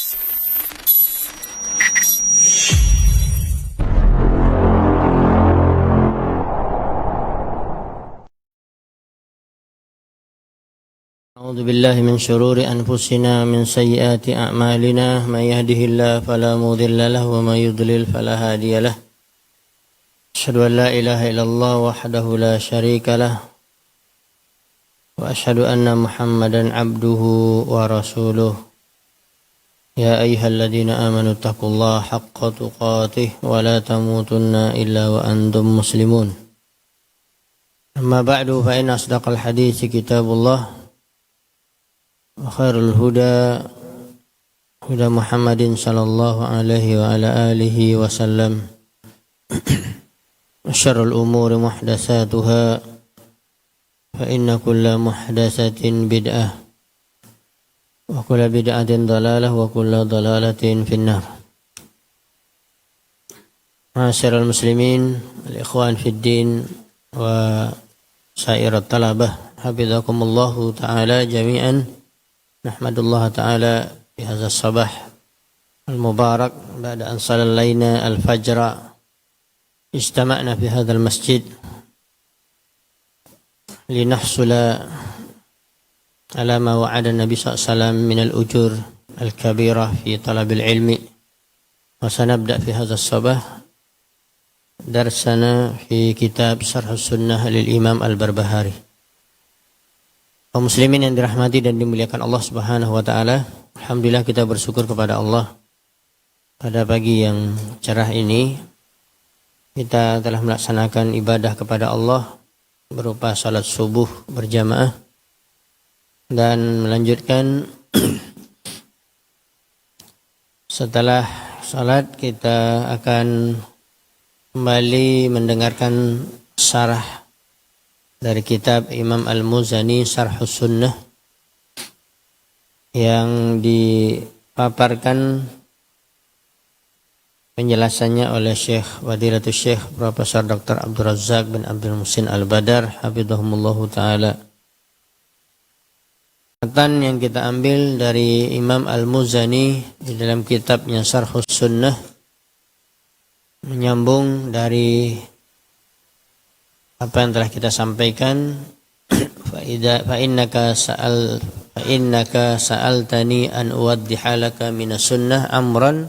أعوذ بالله من شرور أنفسنا من سيئات أعمالنا من يهده الله فلا مضل له ومن يضلل فلا هادي له أشهد أن لا إله إلا الله وحده لا شريك له وأشهد أن محمدا عبده ورسوله يا أيها الذين آمنوا اتقوا الله حق تقاته ولا تموتن إلا وأنتم مسلمون أما بعد فإن أصدق الحديث كتاب الله وخير الهدى هدى محمد صلى الله عليه وعلى آله وسلم وشر الأمور محدثاتها فإن كل محدثة بدعة وكل بدعة ضلالة وكل ضلالة في النار. معاشر المسلمين الإخوان في الدين وسائر الطلبة حفظكم الله تعالى جميعا. Nahmadullah ta'ala fi hadha sabah al-mubarak ba'da an sallaina al-fajra istama'na fi hadha al-masjid linahsula ala ma wa'ada Nabi sallallahu alaihi wasallam min al-ujur al-kabirah fi talab al-ilmi wa sanabda fi hadha sabah darsana fi kitab Syarh Sunnah lil Imam Al-Barbahari. Kaum muslimin yang dirahmati dan dimuliakan Allah Subhanahu wa taala, alhamdulillah kita bersyukur kepada Allah. Pada pagi yang cerah ini kita telah melaksanakan ibadah kepada Allah berupa salat subuh berjamaah dan melanjutkan setelah salat kita akan kembali mendengarkan syarah dari kitab Imam Al-Muzani Syarhus Sunnah yang dipaparkan penjelasannya oleh Syekh Wadilatul Syekh Profesor Dr. Abdul Razak bin Abdul Muhsin Al-Badar hafizahumullahu ta'ala. Matan yang kita ambil dari Imam Al-Muzani di dalam kitabnya Syarhus Sunnah menyambung dari apa yang telah kita sampaikan. fa innaka sa'altani an uwaddiha laka minas sunnah amran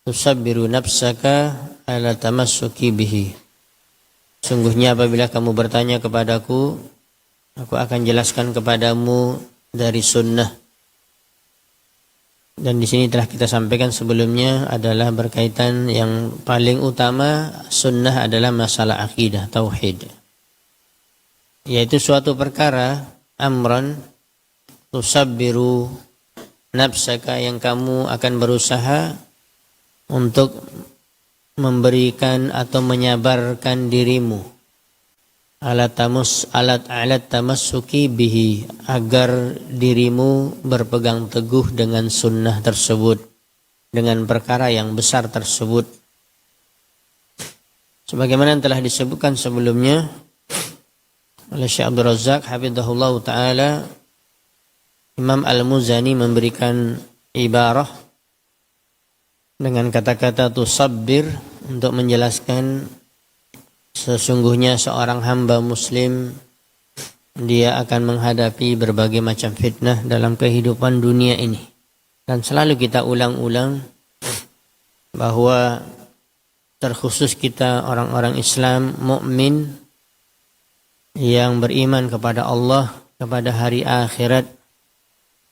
tusabbiru nafsaka ala tamassuki bihi. Sungguhnya apabila kamu bertanya kepadaku, aku akan jelaskan kepadamu dari sunnah. Dan di sini telah kita sampaikan sebelumnya adalah berkaitan yang paling utama sunnah adalah masalah akidah, tauhid. Yaitu suatu perkara amran tusabbiru nafsaka yang kamu akan berusaha untuk memberikan atau menyabarkan dirimu alat tamassuki bihi agar dirimu berpegang teguh dengan sunnah tersebut, dengan perkara yang besar tersebut. Sebagaimana yang telah disebutkan sebelumnya oleh Syekh Abdul Razak hafizahullah ta'ala, Imam Al-Muzani memberikan ibarah dengan kata-kata tusabbir untuk menjelaskan sesungguhnya seorang hamba muslim dia akan menghadapi berbagai macam fitnah dalam kehidupan dunia ini. Dan selalu kita ulang-ulang bahwa terkhusus kita orang-orang Islam mukmin yang beriman kepada Allah, kepada hari akhirat,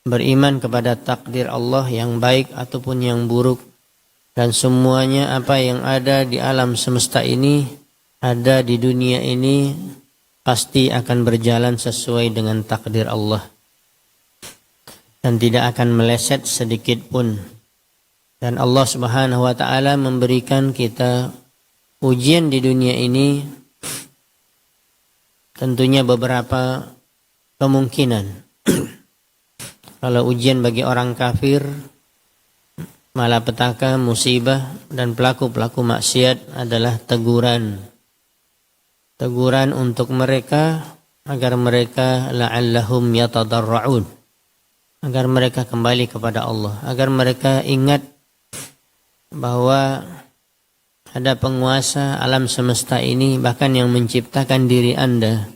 beriman kepada takdir Allah yang baik ataupun yang buruk, dan semuanya apa yang ada di alam semesta ini, ada di dunia ini, pasti akan berjalan sesuai dengan takdir Allah dan tidak akan meleset sedikit pun. Dan Allah Subhanahu wa ta'ala memberikan kita ujian di dunia ini, tentunya beberapa kemungkinan. Kalau ujian bagi orang kafir, malapetaka, musibah, dan pelaku-pelaku maksiat adalah teguran untuk mereka agar mereka la'allahum yatadarra'un, agar mereka kembali kepada Allah, agar mereka ingat bahwa ada penguasa alam semesta ini, bahkan yang menciptakan diri Anda,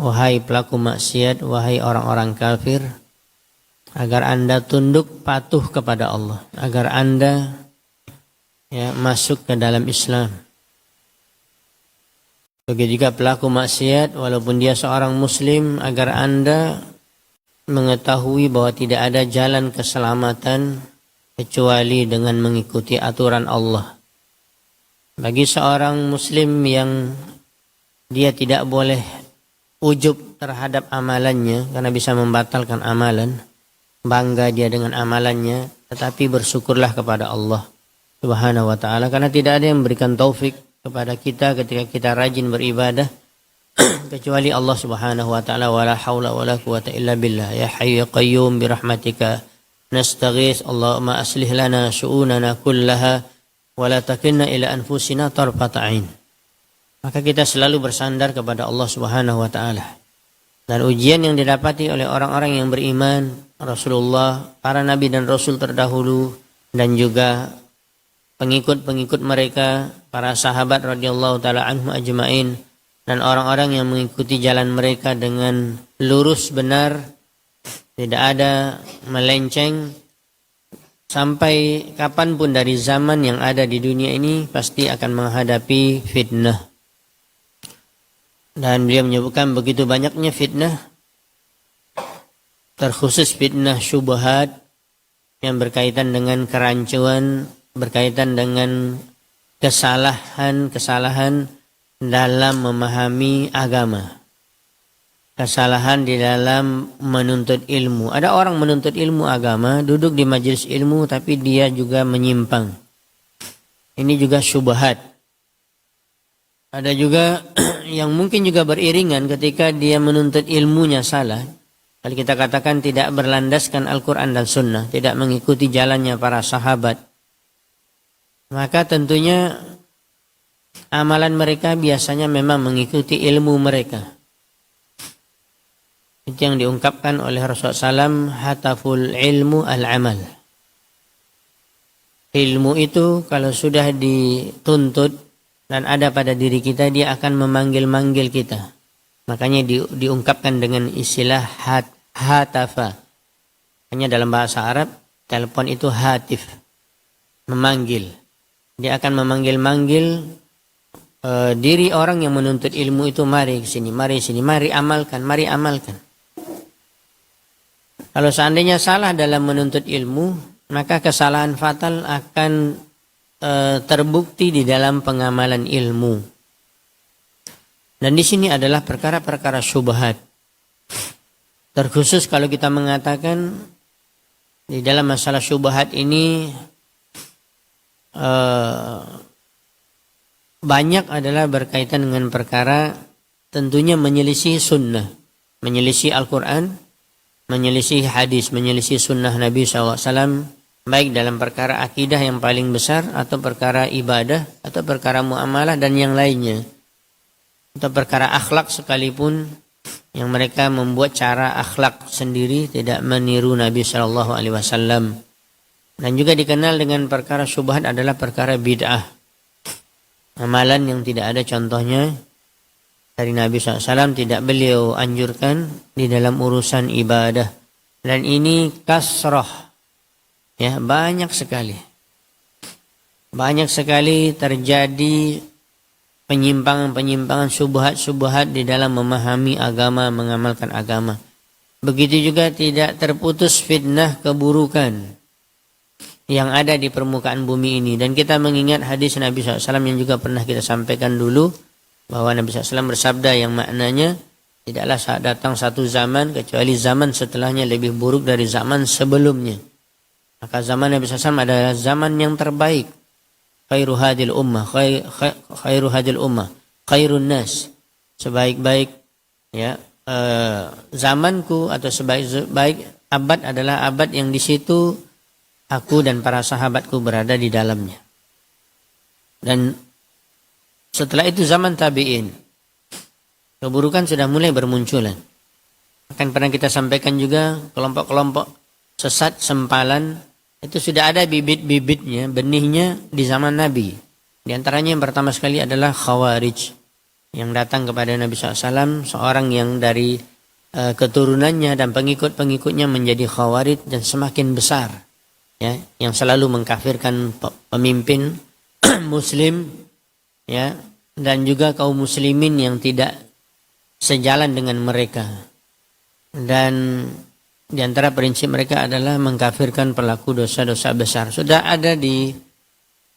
wahai pelaku maksiat, wahai orang-orang kafir, agar Anda tunduk patuh kepada Allah, agar Anda masuk ke dalam Islam. Begitu juga pelaku maksiat, walaupun dia seorang muslim, agar Anda mengetahui bahwa tidak ada jalan keselamatan kecuali dengan mengikuti aturan Allah. Bagi seorang muslim yang dia tidak boleh ujub terhadap amalannya karena bisa membatalkan amalan, bangga dia dengan amalannya, tetapi bersyukurlah kepada Allah Subhanahu wa ta'ala, karena tidak ada yang memberikan taufik kepada kita ketika kita rajin beribadah kecuali Allah Subhanahu wa ta'ala. Wala haula wala quwata illa billah. Ya hayyu ya qayyum bi rahmatika nastaghits. Allahumma aslih lana syu'unana kullaha wala takilna ila anfusina tarfata ain. Maka kita selalu bersandar kepada Allah Subhanahu wa ta'ala. Dan ujian yang didapati oleh orang-orang yang beriman, Rasulullah, para nabi dan rasul terdahulu, dan juga pengikut-pengikut mereka, para sahabat radhiyallahu taala anhum ajmain, dan orang-orang yang mengikuti jalan mereka dengan lurus benar, tidak ada melenceng. Sampai kapanpun dari zaman yang ada di dunia ini pasti akan menghadapi fitnah. Dan beliau menyebutkan begitu banyaknya fitnah, terkhusus fitnah syubhat yang berkaitan dengan kerancuan, berkaitan dengan kesalahan-kesalahan dalam memahami agama. Kesalahan di dalam menuntut ilmu. Ada orang menuntut ilmu agama, duduk di majelis ilmu, tapi dia juga menyimpang. Ini juga syubhat. Ada juga yang mungkin juga beriringan ketika dia menuntut ilmunya salah. Kalau kita katakan tidak berlandaskan Al-Quran dan Sunnah, tidak mengikuti jalannya para sahabat, maka tentunya amalan mereka biasanya memang mengikuti ilmu mereka. Itu yang diungkapkan oleh Rasulullah SAW, hataful ilmu al-amal. Ilmu itu kalau sudah dituntut dan ada pada diri kita, dia akan memanggil-manggil kita. Makanya diungkapkan dengan istilah hatafa. Hanya dalam bahasa Arab, telepon itu hatif, memanggil. Dia akan memanggil-manggil diri orang yang menuntut ilmu itu, mari ke sini, mari sini, mari amalkan, mari amalkan. Kalau seandainya salah dalam menuntut ilmu, maka kesalahan fatal akan terbukti di dalam pengamalan ilmu. Dan di sini adalah perkara-perkara syubhat. Terkhusus kalau kita mengatakan di dalam masalah syubhat ini banyak adalah berkaitan dengan perkara tentunya menyelisih sunnah, menyelisih Al-Quran, menyelisih hadis, menyelisih sunnah Nabi SAW, baik dalam perkara akidah yang paling besar, atau perkara ibadah, atau perkara muamalah dan yang lainnya, atau perkara akhlak sekalipun, yang mereka membuat cara akhlak sendiri, tidak meniru Nabi SAW. Dan juga dikenal dengan perkara syubhat adalah perkara bid'ah, amalan yang tidak ada contohnya dari Nabi SAW, tidak beliau anjurkan di dalam urusan ibadah. Dan ini kasroh, ya, banyak sekali terjadi penyimpangan-penyimpangan, syubhat-syubhat di dalam memahami agama, mengamalkan agama. Begitu juga tidak terputus fitnah keburukan yang ada di permukaan bumi ini. Dan kita mengingat hadis Nabi SAW yang juga pernah kita sampaikan dulu, bahwa Nabi SAW bersabda yang maknanya, tidaklah datang satu zaman kecuali zaman setelahnya lebih buruk dari zaman sebelumnya. Maka zaman Nabi SAW adalah zaman yang terbaik. Khairu hadil ummah, khairu hadil ummah, khairun nas. Sebaik-baik zamanku atau sebaik-baik abad adalah abad yang di situ aku dan para sahabatku berada di dalamnya. Dan setelah itu zaman tabi'in, keburukan sudah mulai bermunculan. Akan pernah kita sampaikan juga kelompok-kelompok sesat sempalan itu sudah ada bibit-bibitnya, benihnya di zaman Nabi. Di antaranya yang pertama sekali adalah Khawarij yang datang kepada Nabi SAW, seorang yang dari keturunannya dan pengikut-pengikutnya menjadi Khawarij dan semakin besar, ya, yang selalu mengkafirkan pemimpin Muslim, ya, dan juga kaum muslimin yang tidak sejalan dengan mereka. Dan di antara prinsip mereka adalah mengkafirkan pelaku dosa-dosa besar. Sudah ada di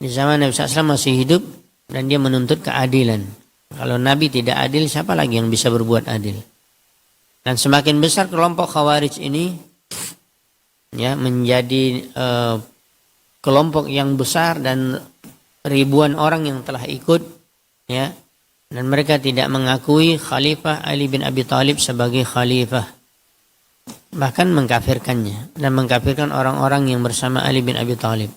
zaman Nabi SAW masih hidup dan dia menuntut keadilan. Kalau Nabi tidak adil, siapa lagi yang bisa berbuat adil? Dan semakin besar kelompok Khawarij ini, ya, menjadi kelompok yang besar dan ribuan orang yang telah ikut, ya, dan mereka tidak mengakui Khalifah Ali bin Abi Thalib sebagai khalifah, bahkan mengkafirkannya dan mengkafirkan orang-orang yang bersama Ali bin Abi Thalib.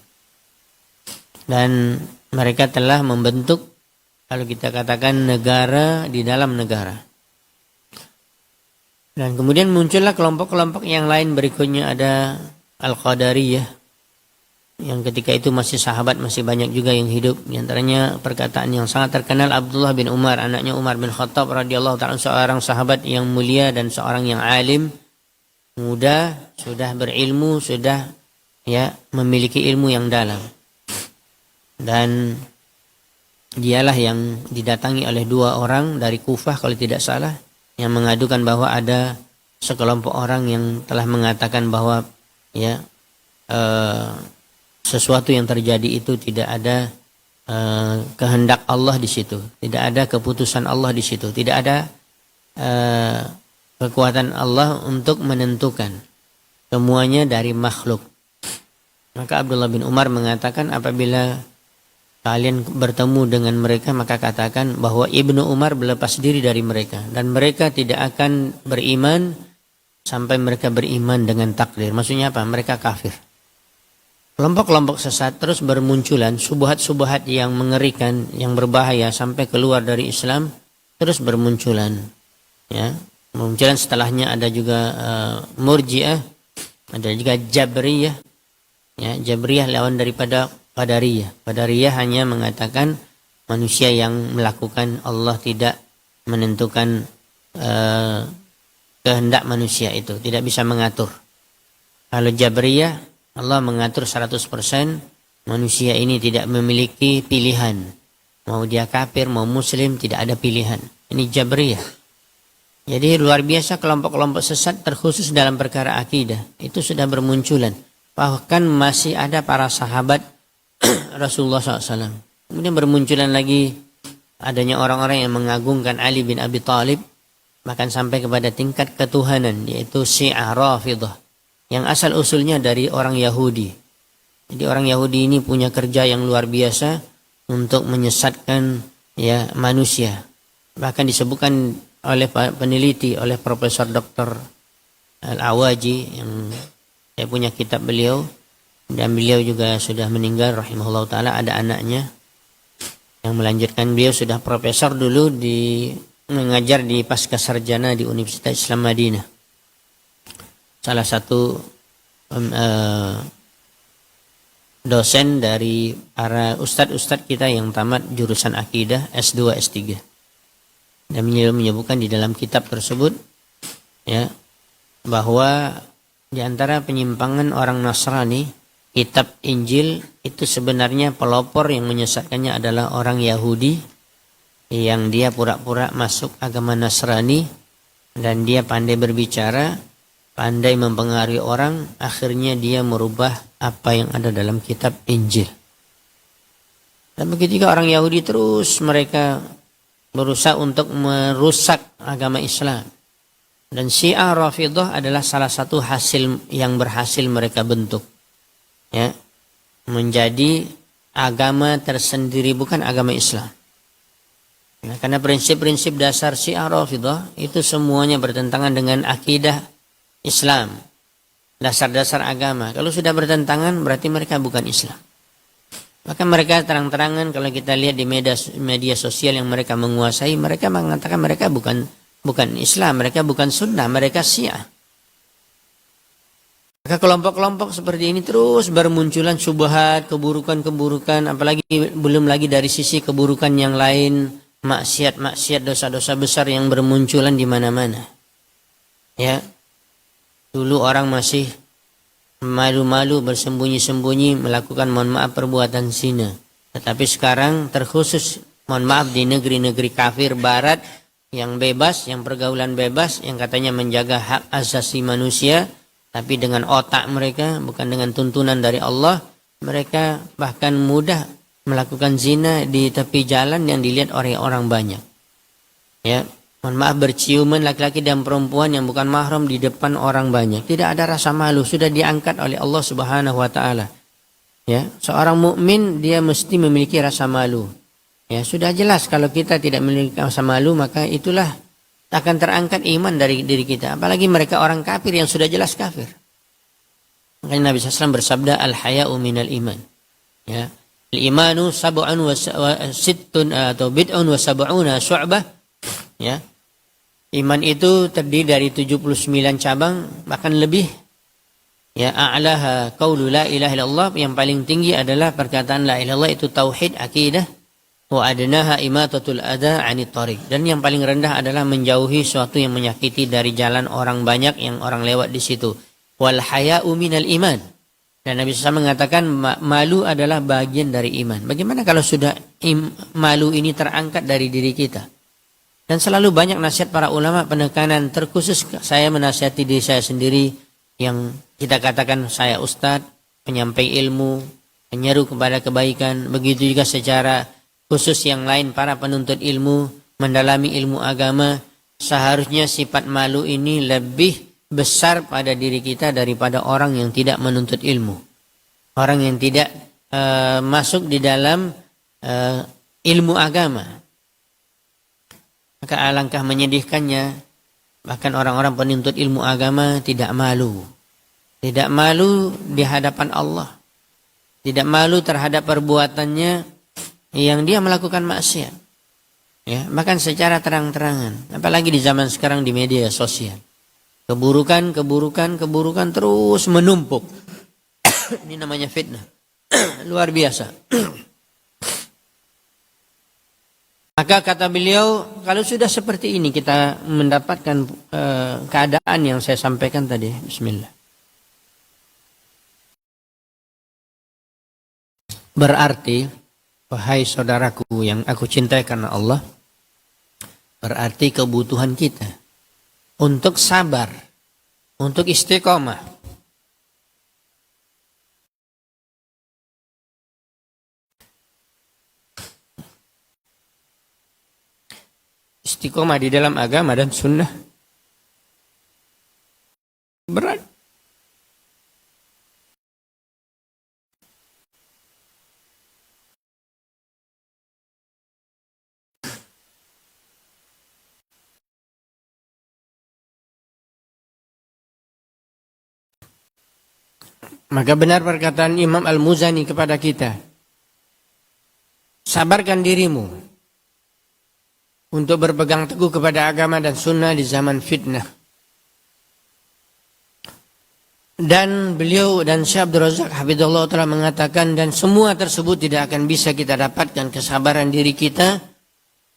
Dan mereka telah membentuk, kalau kita katakan, negara di dalam negara. Dan kemudian muncullah kelompok-kelompok yang lain berikutnya, ada Al-Qadariyah, yang ketika itu masih sahabat, masih banyak juga yang hidup. Di antaranya perkataan yang sangat terkenal Abdullah bin Umar, anaknya Umar bin Khattab radhiyallahu ta'ala, seorang sahabat yang mulia dan seorang yang alim, muda, sudah berilmu, sudah, ya, memiliki ilmu yang dalam. Dan dialah yang didatangi oleh dua orang dari Kufah kalau tidak salah, yang mengadukan bahwa ada sekelompok orang yang telah mengatakan bahwa, ya, sesuatu yang terjadi itu tidak ada kehendak Allah di situ, tidak ada keputusan Allah di situ, tidak ada kekuatan Allah untuk menentukan, semuanya dari makhluk. Maka Abdullah bin Umar mengatakan, apabila kalian bertemu dengan mereka, maka katakan bahwa Ibnu Umar berlepas diri dari mereka dan mereka tidak akan beriman sampai mereka beriman dengan takdir. Maksudnya apa? Mereka kafir. Kelompok-kelompok sesat terus bermunculan, subuhat-subuhat yang mengerikan, yang berbahaya sampai keluar dari Islam terus bermunculan, ya. Munculan setelahnya ada juga Murji'ah, ada juga Jabriyah, ya. Jabriyah lawan daripada Qadariyah. Qadariyah hanya mengatakan manusia yang melakukan, Allah tidak menentukan kehendak manusia itu, tidak bisa mengatur. Kalau Jabriyah, Allah mengatur 100%, manusia ini tidak memiliki pilihan. Mau dia kafir, mau muslim, tidak ada pilihan. Ini Jabriyah. Jadi luar biasa kelompok-kelompok sesat terkhusus dalam perkara akidah. Itu sudah bermunculan. Bahkan masih ada para sahabat Rasulullah SAW. Kemudian bermunculan lagi adanya orang-orang yang mengagungkan Ali bin Abi Thalib, bahkan sampai kepada tingkat ketuhanan, yaitu Syiah Rafidah, yang asal usulnya dari orang Yahudi. Jadi orang Yahudi ini punya kerja yang luar biasa untuk menyesatkan, ya, manusia. Bahkan disebutkan oleh peneliti, oleh Profesor Dr. Al-Awaji, yang saya punya kitab beliau, dan beliau juga sudah meninggal rahimahullah ta'ala, ada anaknya yang melanjutkan. Beliau sudah profesor dulu mengajar di pasca sarjana di Universitas Islam Madinah, salah satu dosen dari para ustadz-ustadz kita yang tamat jurusan akidah S2, S3. Dan menyebutkan di dalam kitab tersebut, ya, bahwa di antara penyimpangan orang Nasrani, kitab Injil itu sebenarnya pelopor yang menyesatkannya adalah orang Yahudi yang dia pura-pura masuk agama Nasrani dan dia pandai berbicara, pandai mempengaruhi orang, akhirnya dia merubah apa yang ada dalam kitab Injil. Dan begitu juga orang Yahudi terus mereka berusaha untuk merusak agama Islam. Dan Syiah Rafidah adalah salah satu hasil yang berhasil mereka bentuk, ya, menjadi agama tersendiri, bukan agama Islam. Nah, karena prinsip-prinsip dasar Syiah Rafidah itu semuanya bertentangan dengan akidah Islam, dasar-dasar agama. Kalau sudah bertentangan berarti mereka bukan Islam. Maka mereka terang-terangan, kalau kita lihat di media sosial yang mereka menguasai, mereka mengatakan mereka bukan bukan Islam, mereka bukan sunnah, mereka Syiah. Maka kelompok-kelompok seperti ini terus bermunculan syubhat, keburukan-keburukan, apalagi belum lagi dari sisi keburukan yang lain, maksiat-maksiat, dosa-dosa besar yang bermunculan di mana-mana. Ya. Dulu orang masih malu-malu bersembunyi-sembunyi melakukan mohon maaf perbuatan zina. Tetapi sekarang terkhusus mohon maaf di negeri-negeri kafir barat yang bebas, yang pergaulan bebas, yang katanya menjaga hak asasi manusia, tapi dengan otak mereka, bukan dengan tuntunan dari Allah, mereka bahkan mudah melakukan zina di tepi jalan yang dilihat oleh orang banyak. Ya, mohon maaf, berciuman laki-laki dan perempuan yang bukan mahram di depan orang banyak. Tidak ada rasa malu, sudah diangkat oleh Allah Subhanahu wa taala. Ya, seorang mukmin dia mesti memiliki rasa malu. Ya, sudah jelas kalau kita tidak memiliki rasa malu, maka itulah akan terangkat iman dari diri kita. Apalagi mereka orang kafir yang sudah jelas kafir. Makanya Nabi SAW bersabda, al-haya'u minal iman. Ya, al-imanu sab'un wa sittun atau bid'un wa sab'una syu'bah. Ya, iman itu terdiri dari 79 cabang, bahkan lebih. Ya, a'laha qaulu la ilaha illallah, yang paling tinggi adalah perkataan la ilaha illallah, itu tauhid akidah. Wa adnaha imatatul adha 'anit thariq, dan yang paling rendah adalah menjauhi sesuatu yang menyakiti dari jalan orang banyak yang orang lewat di situ. Wal haya'u minal iman, dan Nabi SAW mengatakan malu adalah bagian dari iman. Bagaimana kalau sudah malu ini terangkat dari diri kita? Dan selalu banyak nasihat para ulama, penekanan terkhusus saya menasihati diri saya sendiri yang kita katakan saya ustadz, penyampai ilmu, penyeru kepada kebaikan, begitu juga secara khusus yang lain para penuntut ilmu, mendalami ilmu agama. Seharusnya sifat malu ini lebih besar pada diri kita daripada orang yang tidak menuntut ilmu. Orang yang tidak masuk di dalam ilmu agama. Maka alangkah menyedihkannya, bahkan orang-orang penuntut ilmu agama tidak malu. Tidak malu di hadapan Allah. Tidak malu terhadap perbuatannya yang dia melakukan maksiat. Ya, bahkan secara terang-terangan. Apalagi di zaman sekarang di media sosial. Keburukan terus menumpuk. Ini namanya fitnah. Luar biasa. Maka kata beliau, kalau sudah seperti ini kita mendapatkan keadaan yang saya sampaikan tadi. Bismillah. Berarti, wahai saudaraku yang aku cintai karena Allah, berarti kebutuhan kita untuk sabar, untuk istiqomah. Istiqomah di dalam agama dan sunnah berat. Maka benar perkataan Imam Al-Muzani kepada kita, sabarkan dirimu untuk berpegang teguh kepada agama dan sunnah di zaman fitnah. Dan beliau dan Syekh Abdul Razak hafizallahu taala mengatakan, dan semua tersebut tidak akan bisa kita dapatkan kesabaran diri kita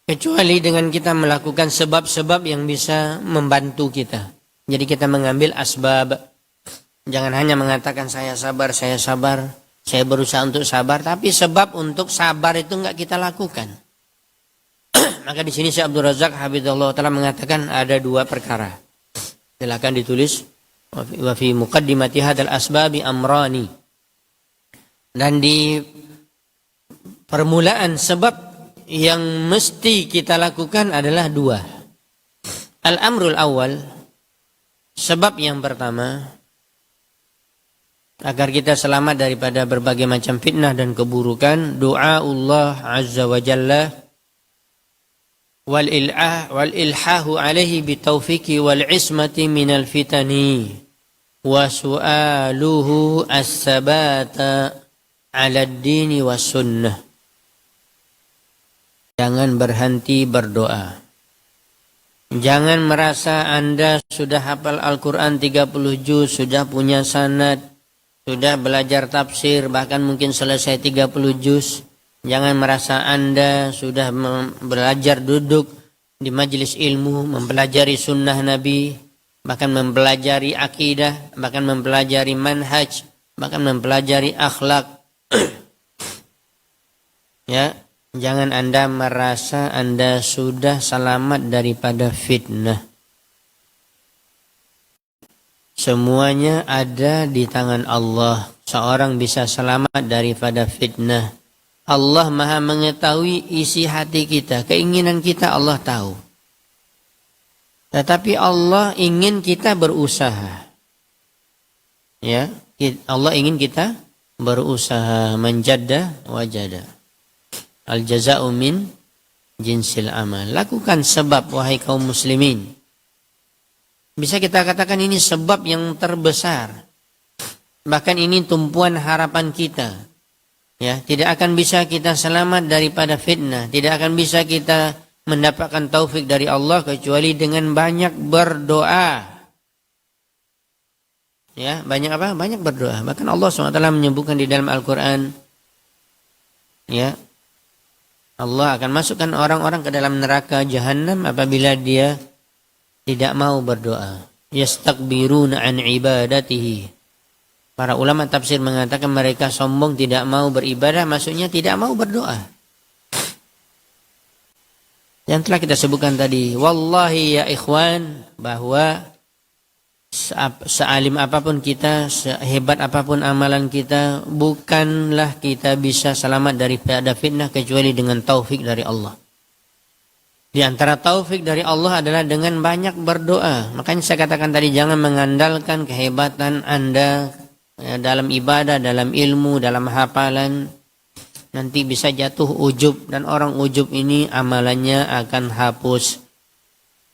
kecuali dengan kita melakukan sebab-sebab yang bisa membantu kita. Jadi kita mengambil asbab. Jangan hanya mengatakan saya sabar, saya berusaha untuk sabar, tapi sebab untuk sabar itu enggak kita lakukan. Maka di sini Syekh Abdul Razak hafizallahu taala mengatakan ada dua perkara. Silakan ditulis, wa fi muqaddimati hadzal asbabi amrani. Dan di permulaan sebab yang mesti kita lakukan adalah dua. Al-amrul awal, sebab yang pertama, agar kita selamat daripada berbagai macam fitnah dan keburukan, doa Allah Azza wa Jalla wal ilhahu alaihi bitaufiqi wal ismati minal fitani wa su'aluhu as-sabata ala ad-dini was sunnah. Jangan berhenti berdoa Jangan merasa Anda sudah hafal Al-Quran 30 juz, sudah punya sanad, sudah belajar tafsir, bahkan mungkin selesai 30 juz. Jangan merasa Anda sudah belajar duduk di majelis ilmu, mempelajari sunnah Nabi, bahkan mempelajari akidah, bahkan mempelajari manhaj, bahkan mempelajari akhlak. Ya, jangan Anda merasa Anda sudah selamat daripada fitnah. Semuanya ada di tangan Allah. Seorang bisa selamat daripada fitnah. Allah Maha mengetahui isi hati kita, keinginan kita Allah tahu. Tetapi Allah ingin kita berusaha. Ya, Allah ingin kita berusaha, menjadda wajada. Al-jaza'u min jinsil amal. Lakukan sebab wahai kaum muslimin. Bisa kita katakan ini sebab yang terbesar. Bahkan ini tumpuan harapan kita. Ya, tidak akan bisa kita selamat daripada fitnah, tidak akan bisa kita mendapatkan taufik dari Allah kecuali dengan banyak berdoa. Ya, banyak apa? Banyak berdoa. Bahkan Allah SWT menyebutkan di dalam Al-Quran, ya, Allah akan masukkan orang-orang ke dalam neraka jahanam apabila dia tidak mau berdoa. Yastakbiruna an ibadatihi. Para ulama tafsir mengatakan mereka sombong, tidak mau beribadah, maksudnya tidak mau berdoa. Yang telah kita sebutkan tadi, wallahi ya ikhwan, bahwa sealim apapun kita, sehebat apapun amalan kita, bukanlah kita bisa selamat daripada fitnah kecuali dengan taufik dari Allah. Di antara taufik dari Allah adalah dengan banyak berdoa. Makanya saya katakan tadi, jangan mengandalkan kehebatan Anda dalam ibadah, dalam ilmu, dalam hafalan. Nanti bisa jatuh ujub, dan orang ujub ini amalannya akan hapus.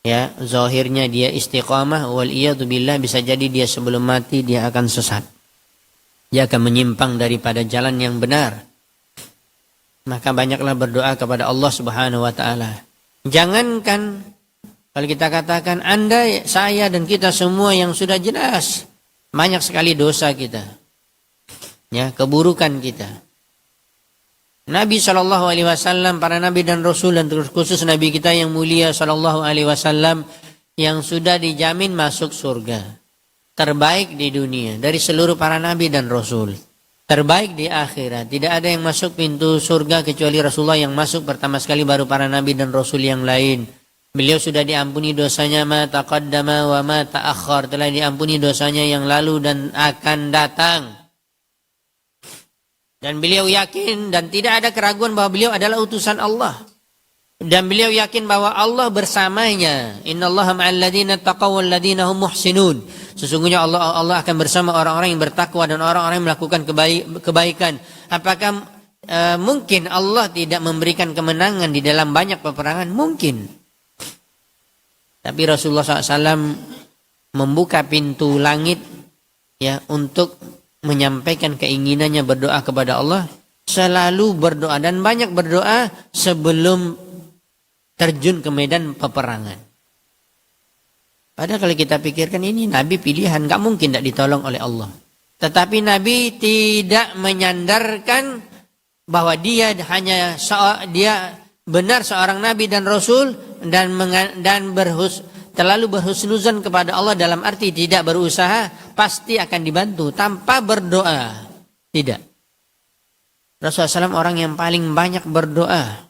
Ya, zahirnya dia istiqamah, wal iyadu billah, bisa jadi dia sebelum mati dia akan sesat. Dia akan menyimpang daripada jalan yang benar. Maka banyaklah berdoa kepada Allah Subhanahu wa taala. Jangankan kalau kita katakan Anda, saya dan kita semua yang sudah jelas banyak sekali dosa kita. Ya, keburukan kita. Nabi SAW, para nabi dan rasul, dan khusus Nabi kita yang mulia SAW, yang sudah dijamin masuk surga, terbaik di dunia dari seluruh para nabi dan rasul, terbaik di akhirat. Tidak ada yang masuk pintu surga kecuali Rasulullah yang masuk pertama sekali, baru para nabi dan rasul yang lain. Beliau sudah diampuni dosanya, ma taqaddama wa ma ta'akhkhar, telah diampuni dosanya yang lalu dan akan datang. Dan beliau yakin dan tidak ada keraguan bahwa beliau adalah utusan Allah. Dan beliau yakin bahwa Allah bersamanya. Innallaha ma'al ladzina taqaw wal ladzina hum muhsinun. Sesungguhnya Allah akan bersama orang-orang yang bertakwa dan orang-orang yang melakukan kebaikan. Apakah mungkin Allah tidak memberikan kemenangan di dalam banyak peperangan? Mungkin. Tapi Rasulullah SAW membuka pintu langit, ya, untuk menyampaikan keinginannya berdoa kepada Allah, selalu berdoa dan banyak berdoa sebelum terjun ke medan peperangan. Padahal kalau kita pikirkan ini Nabi pilihan, gak mungkin tidak ditolong oleh Allah. Tetapi Nabi tidak menyandarkan bahwa dia benar seorang Nabi dan Rasul dan terlalu berhusnuzan kepada Allah, dalam arti tidak berusaha pasti akan dibantu tanpa berdoa. Tidak. Rasulullah SAW orang yang paling banyak berdoa.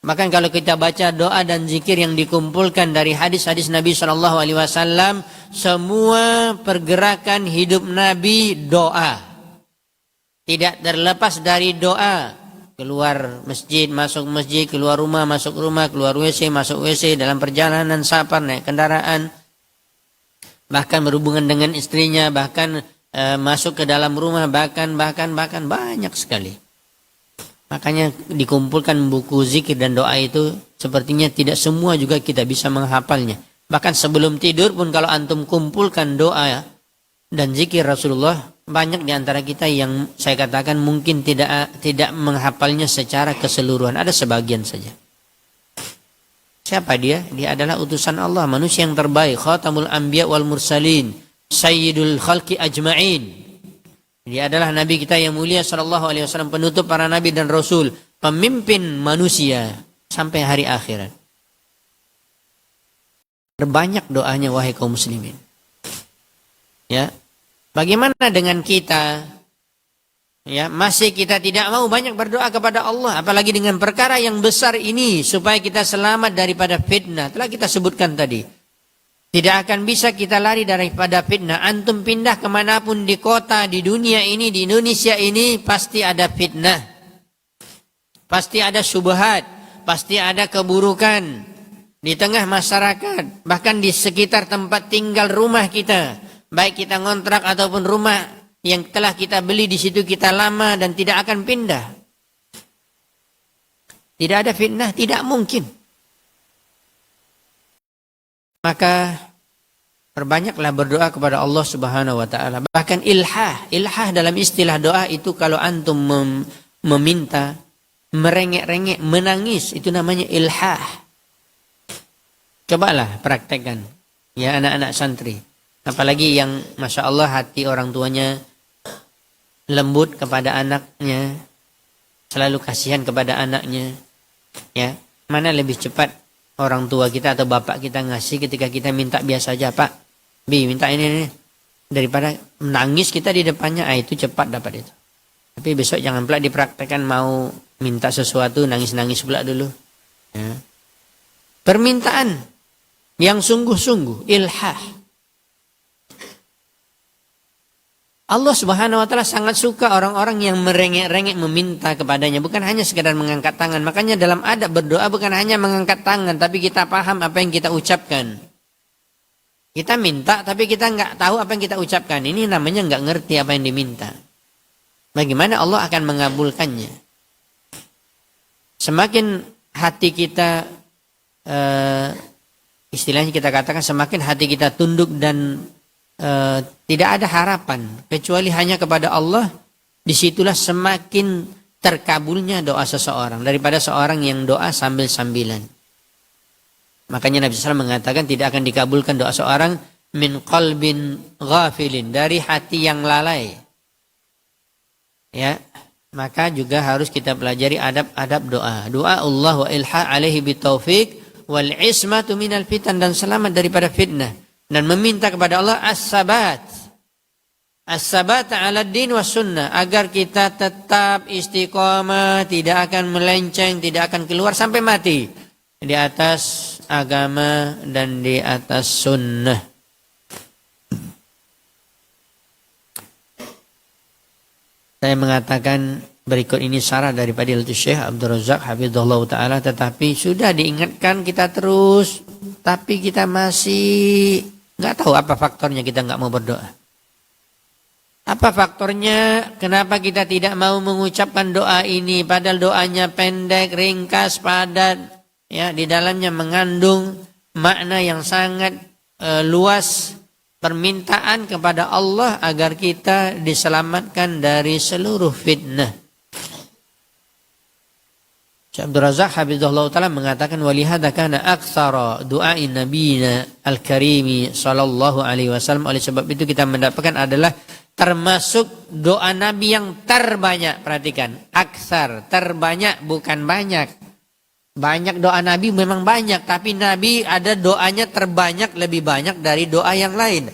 Bahkan kalau kita baca doa dan zikir yang dikumpulkan dari hadis-hadis Nabi SAW, semua pergerakan hidup Nabi doa. Tidak terlepas dari doa. Keluar masjid, masuk masjid, keluar rumah, masuk rumah, keluar WC, masuk WC, dalam perjalanan, safar, naik kendaraan, bahkan berhubungan dengan istrinya, bahkan masuk ke dalam rumah, bahkan banyak sekali. Makanya dikumpulkan buku zikir dan doa itu, sepertinya tidak semua juga kita bisa menghafalnya. Bahkan sebelum tidur pun kalau antum kumpulkan doa dan zikir Rasulullah, banyak di antara kita yang saya katakan mungkin tidak menghafalnya secara keseluruhan, ada sebagian saja. Siapa dia? Dia adalah utusan Allah, manusia yang terbaik, khatamul anbiya wal mursalin, sayyidul khalqi ajma'in. Dia adalah nabi kita yang mulia sallallahu alaihi wasallam, penutup para nabi dan rasul, pemimpin manusia sampai hari akhirat. Berbanyak doanya wahai kaum muslimin. Ya. Bagaimana dengan kita? Ya, masih kita tidak mau banyak berdoa kepada Allah, apalagi dengan perkara yang besar ini supaya kita selamat daripada fitnah. Telah kita sebutkan tadi. Tidak akan bisa kita lari daripada fitnah. Antum pindah kemanapun di kota, di dunia ini, di Indonesia ini, pasti ada fitnah. Pasti ada syubhat, pasti ada keburukan di tengah masyarakat, bahkan di sekitar tempat tinggal rumah kita. Baik kita ngontrak ataupun rumah yang telah kita beli, di situ kita lama dan tidak akan pindah. Tidak ada fitnah, tidak mungkin. Maka perbanyaklah berdoa kepada Allah Subhanahu wa taala. Bahkan ilhah dalam istilah doa itu kalau antum meminta, merengek-rengek, menangis, itu namanya ilhah. Cobalah praktekkan ya anak-anak santri. Apalagi yang Masya Allah hati orang tuanya lembut kepada anaknya, selalu kasihan kepada anaknya. Ya, mana lebih cepat orang tua kita atau bapak kita ngasih ketika kita minta biasa aja, Pak, Bi minta ini, daripada menangis kita di depannya, itu cepat dapat itu. Tapi besok jangan pula dipraktekkan mau minta sesuatu nangis-nangis pula dulu. Ya. Permintaan yang sungguh-sungguh, ilhah. Allah Subhanahu wa taala sangat suka orang-orang yang merengek-rengek meminta kepadanya, bukan hanya sekedar mengangkat tangan. Makanya dalam adab berdoa bukan hanya mengangkat tangan, tapi kita paham apa yang kita ucapkan. Kita minta tapi kita nggak tahu apa yang kita ucapkan. Ini namanya nggak ngerti apa yang diminta. Bagaimana Allah akan mengabulkannya? Semakin hati kita istilahnya kita katakan semakin hati kita tunduk dan tidak ada harapan kecuali hanya kepada Allah, disitulah semakin terkabulnya doa seseorang daripada seorang yang doa sambil-sambilan. Makanya Nabi SAW mengatakan tidak akan dikabulkan doa seorang min qalbin ghafilin, dari hati yang lalai. Ya, maka juga harus kita pelajari adab-adab doa. Doa Allah wa ilha alaihi bitaufiq wal ismatu minal fitan, dan selamat daripada fitnah. Dan meminta kepada Allah as-sabat ala din was sunnah, agar kita tetap istiqamah, tidak akan melenceng, tidak akan keluar sampai mati di atas agama dan di atas sunnah. Saya mengatakan berikut ini syarah dari Fadilatul Syekh Abdul Razak hafizahullah taala, tetapi sudah diingatkan kita terus, tapi kita masih nggak tahu apa faktornya kita nggak mau berdoa. Apa faktornya kenapa kita tidak mau mengucapkan doa ini, padahal doanya pendek, ringkas, padat, ya, di dalamnya mengandung makna yang sangat luas, permintaan kepada Allah agar kita diselamatkan dari seluruh fitnah. Syekh Abdul Razak hafizahullah taala mengatakan walihada kana aktsara du'ain nabiyina al-karimi sallallahu alaihi wasallam, oleh sebab itu kita mendapatkan adalah termasuk doa nabi yang terbanyak. Perhatikan, aksar, terbanyak, bukan banyak. Banyak doa nabi memang banyak, tapi nabi ada doanya terbanyak, lebih banyak dari doa yang lain.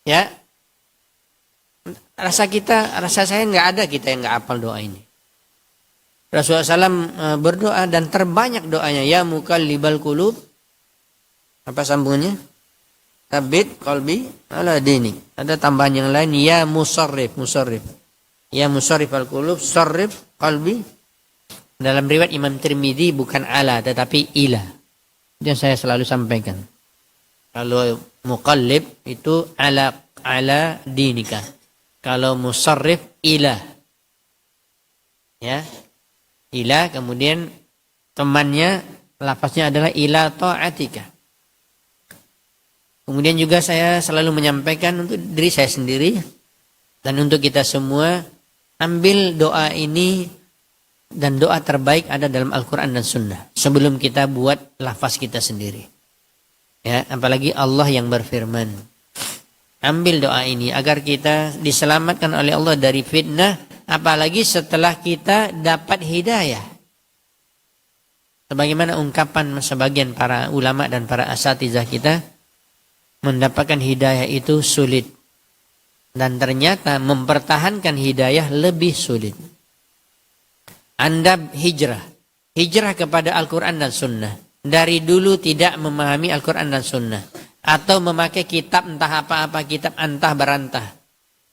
Ya. Rasa saya nggak ada kita yang nggak hafal doa ini. Rasulullah SAW berdoa dan terbanyak doanya, ya muqallibal qulub, apa sambungannya? Tsabbit qalbi ala dinik. Ada tambahan yang lain, ya musarrif. Ya musarrifal qulub, sarrif qalbi. Dalam riwayat Imam Tirmidzi bukan ala tetapi ila. Itu yang saya selalu sampaikan. Kalau muqallib itu ala dinika. Kalau musarrif ila. Ya. Ila, kemudian temannya lafaznya adalah ila ta'atika. Kemudian juga saya selalu menyampaikan untuk diri saya sendiri dan untuk kita semua, ambil doa ini dan doa terbaik ada dalam Al-Quran dan Sunnah. Sebelum kita buat lafaz kita sendiri. Ya, apalagi Allah yang berfirman. Ambil doa ini agar kita diselamatkan oleh Allah dari fitnah. Apalagi setelah kita dapat hidayah. Sebagaimana ungkapan sebagian para ulama dan para asatizah kita. Mendapatkan hidayah itu sulit. Dan ternyata mempertahankan hidayah lebih sulit. Anda hijrah kepada Al-Quran dan Sunnah. Dari dulu tidak memahami Al-Quran dan Sunnah. Atau memakai kitab entah apa-apa, kitab antah berantah.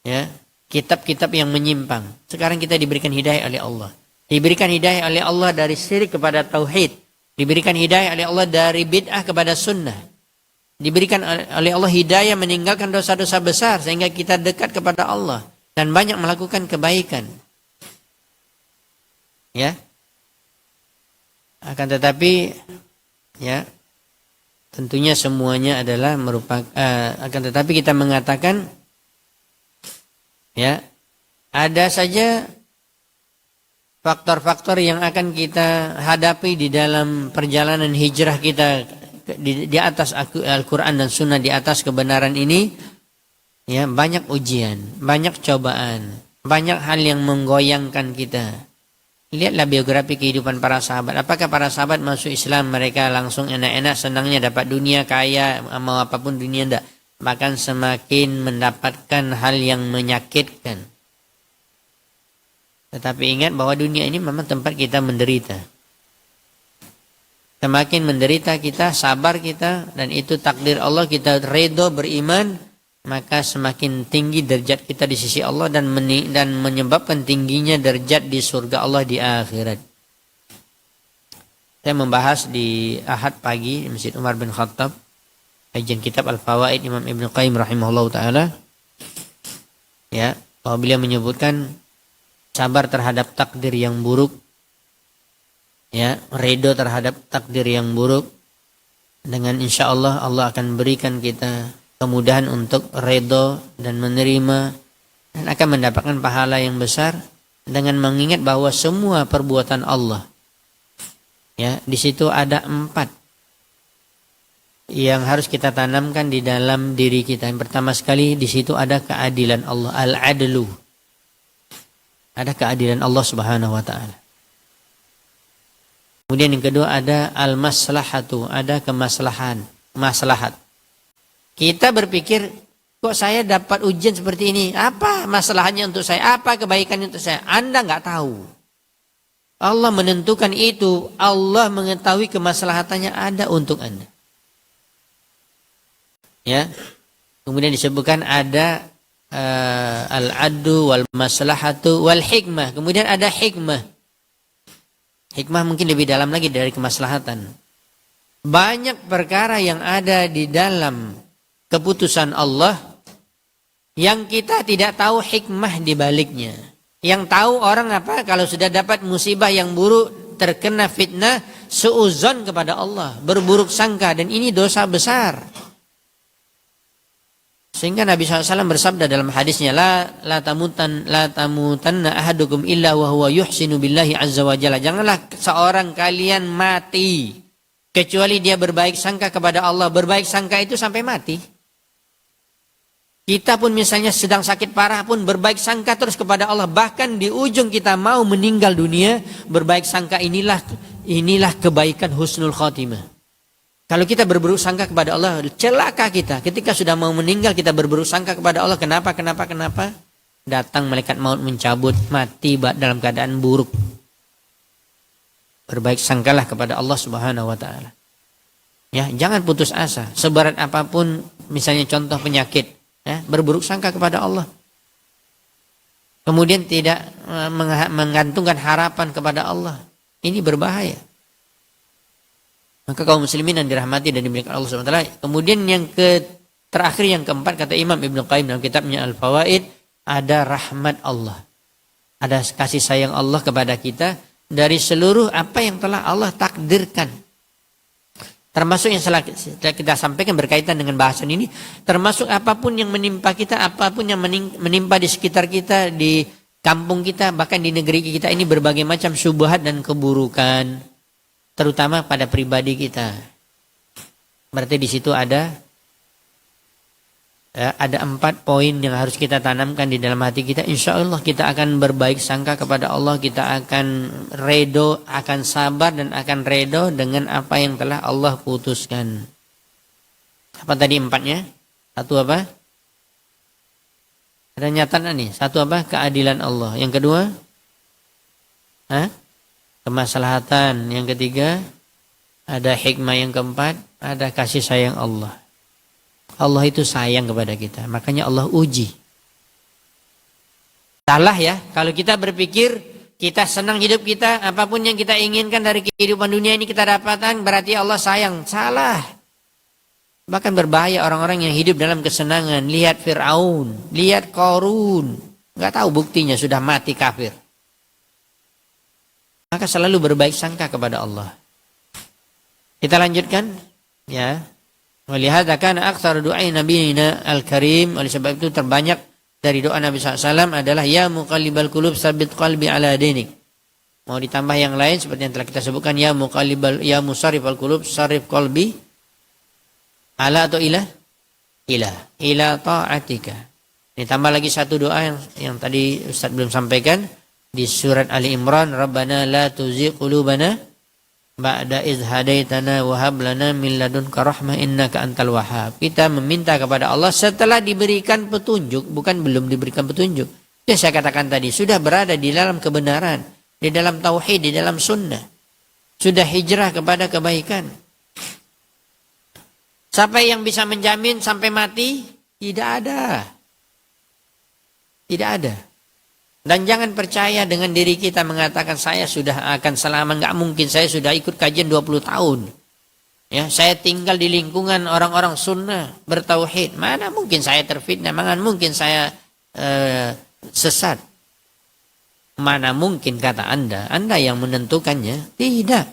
Ya, kitab-kitab yang menyimpang. Sekarang kita diberikan hidayah oleh Allah. Diberikan hidayah oleh Allah dari syirik kepada tauhid. Diberikan hidayah oleh Allah dari bid'ah kepada sunnah. Diberikan oleh Allah hidayah meninggalkan dosa-dosa besar. Sehingga kita dekat kepada Allah. Dan banyak melakukan kebaikan. Ya, akan tetapi ya tentunya semuanya adalah merupakan akan tetapi kita mengatakan ya ada saja faktor-faktor yang akan kita hadapi di dalam perjalanan hijrah kita di atas Al-Quran dan Sunnah, di atas kebenaran ini ya, banyak ujian, banyak cobaan, banyak hal yang menggoyangkan kita. Lihatlah biografi kehidupan para sahabat. Apakah para sahabat masuk Islam mereka langsung enak-enak senangnya dapat dunia kaya, mau apapun dunia enggak. Bahkan semakin mendapatkan hal yang menyakitkan. Tetapi ingat bahwa dunia ini memang tempat kita menderita. Semakin menderita kita, sabar kita, dan itu takdir Allah, kita redha beriman, maka semakin tinggi derajat kita di sisi Allah dan menyebabkan tingginya derajat di surga Allah di akhirat. Saya membahas di Ahad pagi di Masjid Umar bin Khattab, kajian kitab Al-Fawaid Imam Ibnu Qayyim rahimahullah ta'ala. Ya, bahwa beliau menyebutkan sabar terhadap takdir yang buruk. Ya, redha terhadap takdir yang buruk. Dengan insya Allah Allah akan berikan kita kemudahan untuk redha dan menerima dan akan mendapatkan pahala yang besar dengan mengingat bahwa semua perbuatan Allah ya di situ ada 4 yang harus kita tanamkan di dalam diri kita. Yang pertama sekali di situ ada keadilan Allah, al-adlu. Ada keadilan Allah Subhanahu wa taala. Kemudian yang kedua ada al-maslahatu, ada maslahat. Kita berpikir, kok saya dapat ujian seperti ini? Apa masalahnya untuk saya? Apa kebaikannya untuk saya? Anda nggak tahu. Allah menentukan itu. Allah mengetahui kemaslahatannya ada untuk Anda. Ya. Kemudian disebutkan ada al-addu wal maslahatu wal hikmah. Kemudian ada hikmah. Hikmah mungkin lebih dalam lagi dari kemaslahatan. Banyak perkara yang ada di dalam keputusan Allah yang kita tidak tahu hikmah di baliknya. Yang tahu orang apa? Kalau sudah dapat musibah yang buruk, terkena fitnah, suudzon kepada Allah, berburuk sangka, dan ini dosa besar. Sehingga Nabi SAW bersabda dalam hadisnya, la tamutanna ahadukum illa wa huwa yuhsinu billahi azza wa jalla. Janganlah seorang kalian mati kecuali dia berbaik sangka kepada Allah. Berbaik sangka itu sampai mati. Kita pun misalnya sedang sakit parah pun berbaik sangka terus kepada Allah. Bahkan di ujung kita mau meninggal dunia, berbaik sangka inilah kebaikan husnul khotimah. Kalau kita berburuk sangka kepada Allah, celaka kita. Ketika sudah mau meninggal kita berburuk sangka kepada Allah. Kenapa? Datang malaikat maut mencabut, mati dalam keadaan buruk. Berbaik sangkalah kepada Allah Subhanahu wa taala. Ya, jangan putus asa. Seberat apapun misalnya contoh penyakit, ya, berburuk sangka kepada Allah. Kemudian tidak menggantungkan harapan kepada Allah. Ini berbahaya. Maka kaum muslimin yang dirahmati dan dimuliakan Allah Subhanahu wa taala. Kemudian yang terakhir yang keempat kata Imam Ibnu Qayyim dalam kitabnya Al-Fawaid, ada rahmat Allah. Ada kasih sayang Allah kepada kita dari seluruh apa yang telah Allah takdirkan. Termasuk yang kita sampaikan berkaitan dengan bahasan ini, termasuk apapun yang menimpa kita, apapun yang menimpa di sekitar kita, di kampung kita, bahkan di negeri kita ini berbagai macam syubhat dan keburukan, terutama pada pribadi kita. Berarti di situ ada 4 poin yang harus kita tanamkan di dalam hati kita. Insya Allah kita akan berbaik sangka kepada Allah, kita akan redo, akan sabar dan akan redo dengan apa yang telah Allah putuskan. Apa tadi 4-nya? 1 apa? Ada nyataan nih. 1 apa? Keadilan Allah. Yang kedua? Kemaslahatan. Yang ketiga? Ada hikmah. Yang keempat? Ada kasih sayang Allah. Allah itu sayang kepada kita. Makanya Allah uji. Salah ya. Kalau kita berpikir kita senang hidup kita, apapun yang kita inginkan dari kehidupan dunia ini kita dapatkan, berarti Allah sayang. Salah. Bahkan berbahaya orang-orang yang hidup dalam kesenangan. Lihat Fir'aun, lihat Qarun. Nggak tahu buktinya sudah mati kafir. Maka selalu berbaik sangka kepada Allah. Kita lanjutkan. Ya. Walihada kana aktsar du'ai nabiyina al-karim. Oleh sebab itu terbanyak dari doa Nabi SAW adalah ya muqallibal qulub tsabbit qalbi ala dinik. Mau ditambah yang lain seperti yang telah kita sebutkan, ya musarrifal qulub sarrif qalbi ala atau ila ta'atika. Ditambah lagi satu doa yang tadi Ustaz belum sampaikan di surat Ali Imran, Rabbana la tuzigh qulubana ba'da idh hadaitana wa hab lana min ladunka rahmah innaka antal wahhab. Kita meminta kepada Allah setelah diberikan petunjuk, bukan belum diberikan petunjuk. Ya saya katakan tadi, sudah berada di dalam kebenaran, di dalam tauhid, di dalam sunnah. Sudah hijrah kepada kebaikan. Siapa yang bisa menjamin sampai mati? Tidak ada. Tidak ada. Dan jangan percaya dengan diri kita mengatakan saya sudah akan selamat. Nggak mungkin, saya sudah ikut kajian 20 tahun. Ya, saya tinggal di lingkungan orang-orang sunnah, bertauhid. Mana mungkin saya terfitnah, mana mungkin saya sesat. Mana mungkin kata Anda yang menentukannya. Tidak.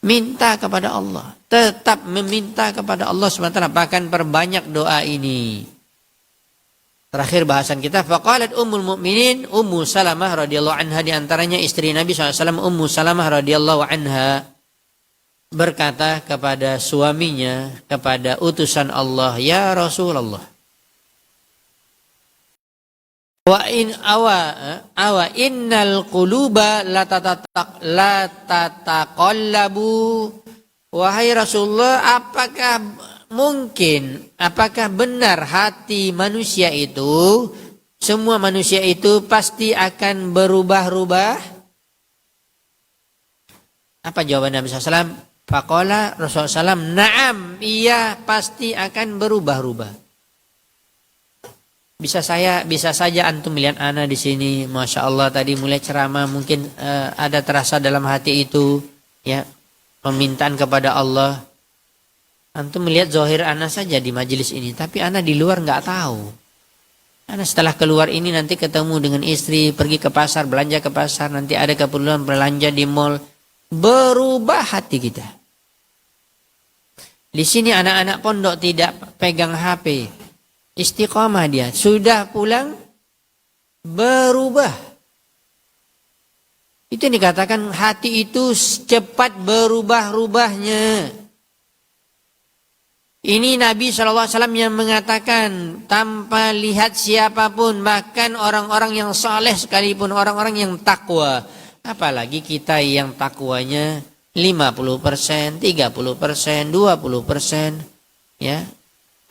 Minta kepada Allah. Tetap meminta kepada Allah SWT. Bahkan perbanyak doa ini. Terakhir bahasan kita, faqalat ummul mukminin Ummu Salamah radhiyallahu anha, di antaranya istri Nabi SAW Ummu Salamah radhiyallahu anha berkata kepada suaminya, kepada utusan Allah, ya Rasulullah, wa innal quluba la tataqallabu. Wahai Rasulullah, apakah benar hati manusia itu, semua manusia itu pasti akan berubah-ubah? Apa jawaban Nabi SAW? Faqala Rasulullah SAW, na'am, iya pasti akan berubah-ubah. Bisa saja antum melihat ana di sini, masya Allah tadi mulai ceramah, mungkin ada terasa dalam hati itu, ya, permintaan kepada Allah. Antum melihat zahir ana saja di majelis ini, tapi ana di luar nggak tahu. Ana setelah keluar ini nanti ketemu dengan istri, pergi ke pasar, belanja ke pasar, nanti ada keperluan belanja di mall, berubah hati kita. Di sini anak-anak pondok tidak pegang HP, istiqomah dia, sudah pulang berubah. Itu yang dikatakan hati itu cepat berubah-ubahnya. Ini Nabi SAW yang mengatakan tanpa lihat siapapun, bahkan orang-orang yang saleh sekalipun, orang-orang yang takwa. Apalagi kita yang takwanya 50%, 30%, 20%. Ya.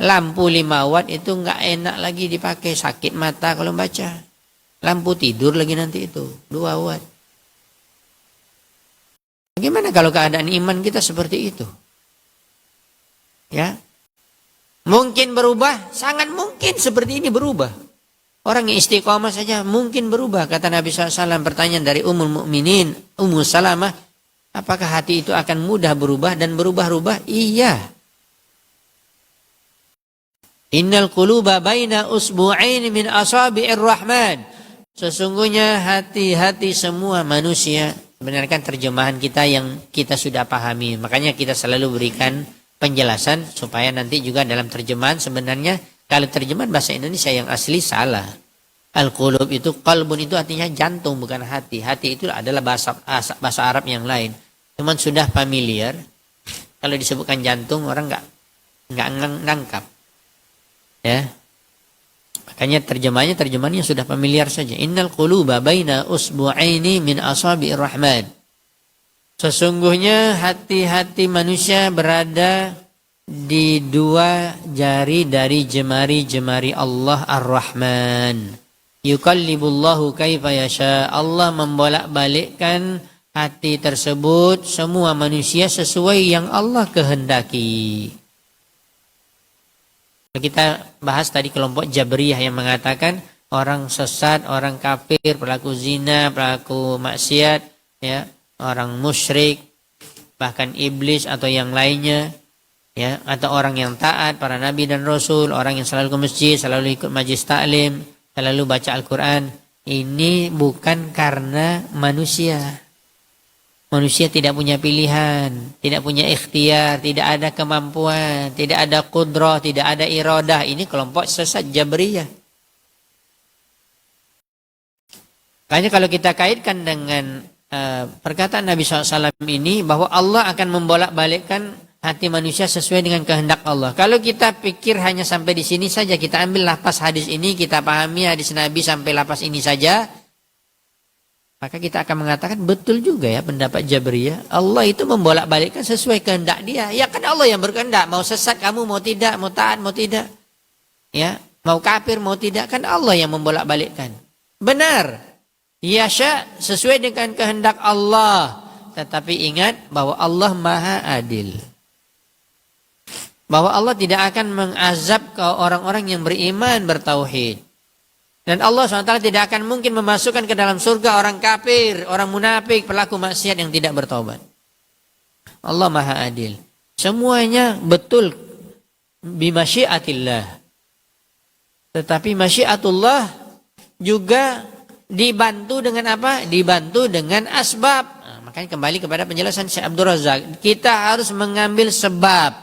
Lampu 5 watt itu nggak enak lagi dipakai, sakit mata kalau baca. Lampu tidur lagi nanti itu 2 watt. Bagaimana kalau keadaan iman kita seperti itu? Ya, mungkin berubah, sangat mungkin seperti ini berubah. Orang yang istiqomah saja mungkin berubah. Kata Nabi SAW, pertanyaan dari Ummul Mukminin Ummu Salamah, apakah hati itu akan mudah berubah dan berubah-ubah? Iya. Innal quluba baina usbu'aini min asabi'ir rahman. Sesungguhnya hati-hati semua manusia, sebenarnya kan terjemahan kita yang kita sudah pahami. Makanya kita selalu berikan penjelasan supaya nanti juga dalam terjemahan, sebenarnya kalau terjemahan bahasa Indonesia yang asli salah. Al-qulub itu, qalbun itu artinya jantung bukan hati. Hati itu adalah bahasa Arab yang lain. Cuman sudah familiar. Kalau disebutkan jantung orang nggak nangkap. Ya. Makanya terjemahannya sudah familiar saja. Innal quluba baina usbu'aini min asabi'ir rahman. Sesungguhnya hati-hati manusia berada di dua jari dari jemari-jemari Allah Ar-Rahman. Yuqallibullahu kaifa yasha. Allah membolak-balikkan hati tersebut semua manusia sesuai yang Allah kehendaki. Kita bahas tadi kelompok Jabriyah yang mengatakan orang sesat, orang kafir, pelaku zina, pelaku maksiat, ya, orang musyrik, bahkan iblis atau yang lainnya, ya, atau orang yang taat para nabi dan rasul, orang yang selalu ke masjid, selalu ikut majlis taklim, selalu baca Al-Quran. Ini bukan karena manusia. Manusia tidak punya pilihan, tidak punya ikhtiar, tidak ada kemampuan, tidak ada qudrah, tidak ada iradah. Ini kelompok sesat Jabriyah. Makanya kalau kita kaitkan dengan perkataan Nabi SAW ini, bahwa Allah akan membolak-balikkan hati manusia sesuai dengan kehendak Allah. Kalau kita pikir hanya sampai di sini saja, kita ambil lafaz hadis ini, kita pahami hadis Nabi sampai lafaz ini saja, maka kita akan mengatakan betul juga ya pendapat Jabriyah. Allah itu membolak-balikkan sesuai kehendak Dia. Ya kan Allah yang berkehendak, mau sesat kamu mau tidak, mau taat mau tidak, ya, mau kafir mau tidak, kan Allah yang membolak-balikkan. Benar. Yasha sesuai dengan kehendak Allah. Tetapi ingat bahwa Allah Maha Adil. Bahwa Allah tidak akan mengazab ke orang-orang yang beriman bertauhid. Dan Allah SWT tidak akan mungkin memasukkan ke dalam surga orang kafir, orang munafik, pelaku maksiat yang tidak bertaubat. Allah Maha Adil. Semuanya betul bimasyiatillah. Tetapi masyiatullah juga dibantu dengan apa? Dibantu dengan asbab. Nah, makanya kembali kepada penjelasan Syekh Abdul Razak. Kita harus mengambil sebab.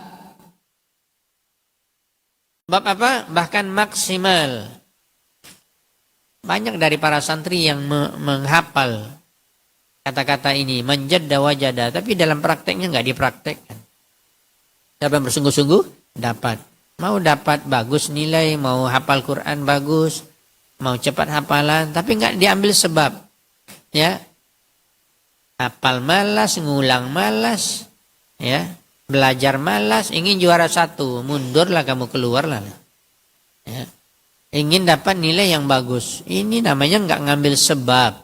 Sebab apa? Bahkan maksimal. Banyak dari para santri yang menghafal kata-kata ini, manjadda wajada, tapi dalam prakteknya nggak dipraktekkan. Siapa yang bersungguh-sungguh dapat. Mau dapat bagus nilai, mau hafal Quran bagus, mau cepat hafalan, tapi nggak diambil sebab. Ya, hafal malas, ngulang malas, ya, belajar malas, ingin juara 1, mundurlah kamu, keluarlah. Ya. Ingin dapat nilai yang bagus. Ini namanya nggak ngambil sebab.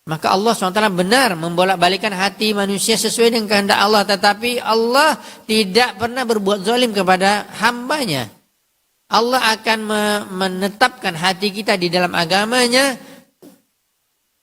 Maka Allah SWT benar membolak-balikan hati manusia sesuai dengan kehendak Allah. Tetapi Allah tidak pernah berbuat zalim kepada hambanya. Allah akan menetapkan hati kita di dalam agamanya.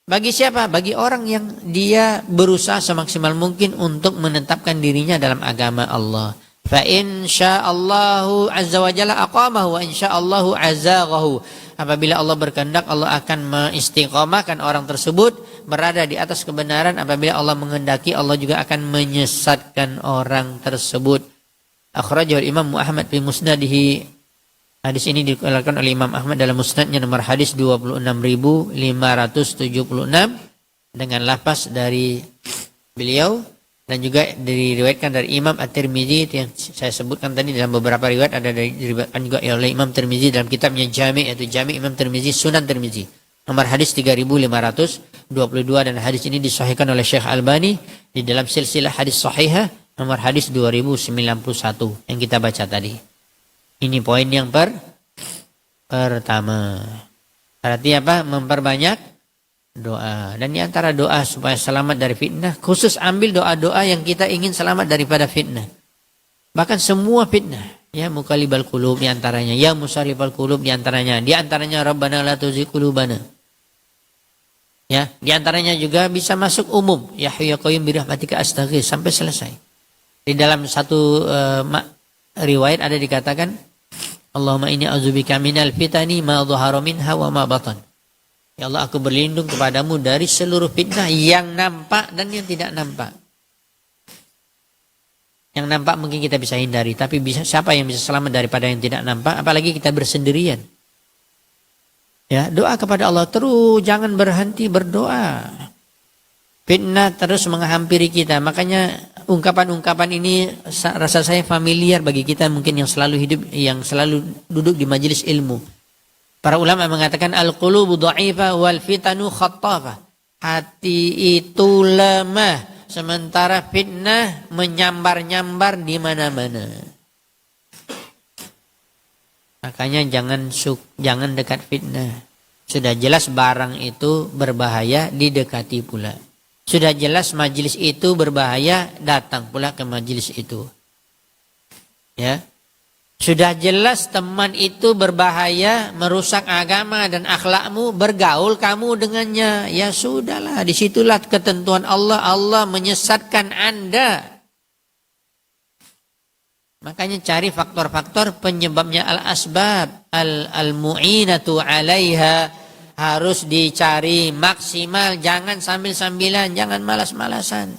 Bagi siapa? Bagi orang yang dia berusaha semaksimal mungkin untuk menetapkan dirinya dalam agama Allah. Fa in sya'allahu azza wa jalla aqamahu wa in sya'allahu azaghahu. Apabila Allah berkehendak, Allah akan mengistiqamahkan orang tersebut berada di atas kebenaran. Apabila Allah menghendaki, Allah juga akan menyesatkan orang tersebut. Akhrajahu Imam Ahmad fi musnadihi. Hadis ini dikeluarkan oleh Imam Ahmad dalam musnadnya nomor hadis 26.576 dengan lafaz dari beliau. Dan juga diriwayatkan dari Imam At-Tirmizi yang saya sebutkan tadi dalam beberapa riwayat, ada diriwayatkan juga oleh Imam Tirmizi dalam kitabnya Jami', yaitu Jami' Imam Tirmizi Sunan Tirmizi nomor hadis 3522, dan hadis ini disahihkan oleh Syekh Albani di dalam silsilah hadis sahihah nomor hadis 2091 yang kita baca tadi. Ini poin yang pertama. Berarti apa? Memperbanyak doa. Dan di antara doa supaya selamat dari fitnah, khusus ambil doa-doa yang kita ingin selamat daripada fitnah. Bahkan semua fitnah, ya, muqallibal qulub di antaranya, ya musarrifal qulub di antaranya, Rabbana la tuzigh qulubana. Ya, di antaranya juga bisa masuk umum, ya hayyu ya qayyum bi rahmatika astaghits sampai selesai. Di dalam satu riwayat ada dikatakan, Allahumma inni a'udzubika minal fitani ma dhahara minha wa ma batan. Ya Allah, aku berlindung kepadamu dari seluruh fitnah yang nampak dan yang tidak nampak. Yang nampak mungkin kita bisa hindari, tapi siapa yang bisa selamat daripada yang tidak nampak? Apalagi kita bersendirian. Ya, doa kepada Allah terus, jangan berhenti berdoa. Fitnah terus menghampiri kita. Makanya ungkapan-ungkapan ini rasa saya familiar bagi kita mungkin yang selalu hidup, yang selalu duduk di majelis ilmu. Para ulama mengatakan al-qulubu dha'ifa wal fitanu khattafah. Hati itu lemah, sementara fitnah menyambar-nyambar di mana-mana. Makanya jangan dekat fitnah. Sudah jelas barang itu berbahaya, didekati pula. Sudah jelas majelis itu berbahaya, datang pula ke majelis itu. Ya. Sudah jelas teman itu berbahaya, merusak agama dan akhlakmu, bergaul kamu dengannya. Ya sudahlah, disitulah ketentuan Allah. Allah menyesatkan Anda. Makanya cari faktor-faktor penyebabnya, al-asbab, al-mu'inatu alaiha, harus dicari maksimal, jangan sambil-sambilan, jangan malas-malasan.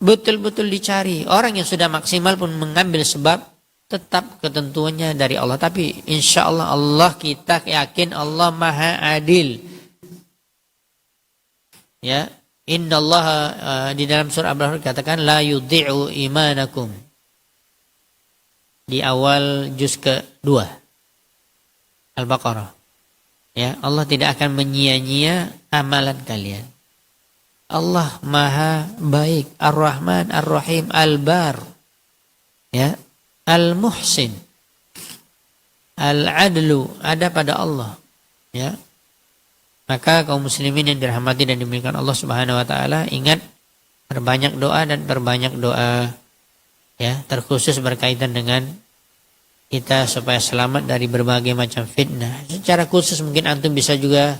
Betul-betul dicari. Orang yang sudah maksimal pun mengambil sebab, tetap ketentuannya dari Allah. Tapi insya Allah, Allah kita yakin Allah maha adil. Ya, Inna Allah di dalam surah Al-Baqarah katakan la yudhi'u imanakum. Di awal juz ke-2 Al-Baqarah. Ya, Allah tidak akan menyia-nyia amalan kalian. Allah maha baik, Ar-Rahman, Ar-Rahim, Al-Bar. Ya, Al-Muhsin, Al-Adlu, ada pada Allah. Ya. Maka kaum muslimin yang dirahmati dan dimuliakan Allah Subhanahu wa taala, ingat perbanyak doa dan perbanyak doa. Ya, terkhusus berkaitan dengan kita supaya selamat dari berbagai macam fitnah. Secara khusus mungkin antum bisa juga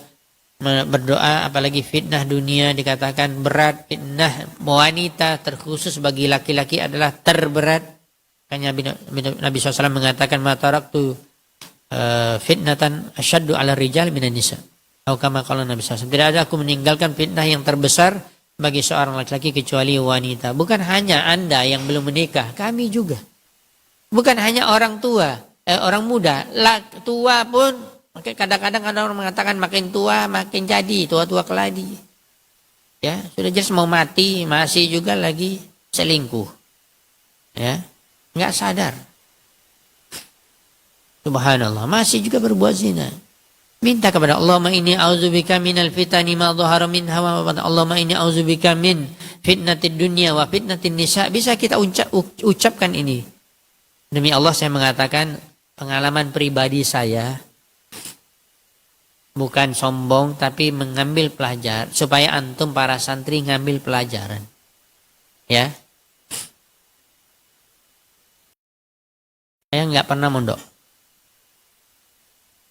berdoa, apalagi fitnah dunia dikatakan berat, fitnah wanita terkhusus bagi laki-laki adalah terberat. Makanya Nabi SAW mengatakan mataraktu fitnatan asyaddu ala rijal minan nisa. Atau kama qala Nabi SAW, tidak ada aku meninggalkan fitnah yang terbesar bagi seorang laki-laki kecuali wanita. Bukan hanya Anda yang belum menikah, kami juga. Bukan hanya orang tua, orang muda, tua pun. Kadang-kadang orang mengatakan makin tua makin jadi, tua-tua keladi. Ya, sudah jelas mau mati masih juga lagi selingkuh. Ya, enggak sadar. Subhanallah, masih juga berbuat zina. Minta kepada Allah, Allahumma inni a'udzubika minal fitani ma dhahara minha wa ma batana. Allahumma inni a'udzubika min fitnatid dunya wa fitnatin nisa. Bisa kita ucapkan ini. Demi Allah saya mengatakan pengalaman pribadi saya, bukan sombong tapi mengambil pelajaran supaya antum para santri ngambil pelajaran. Ya. Saya nggak pernah mondok.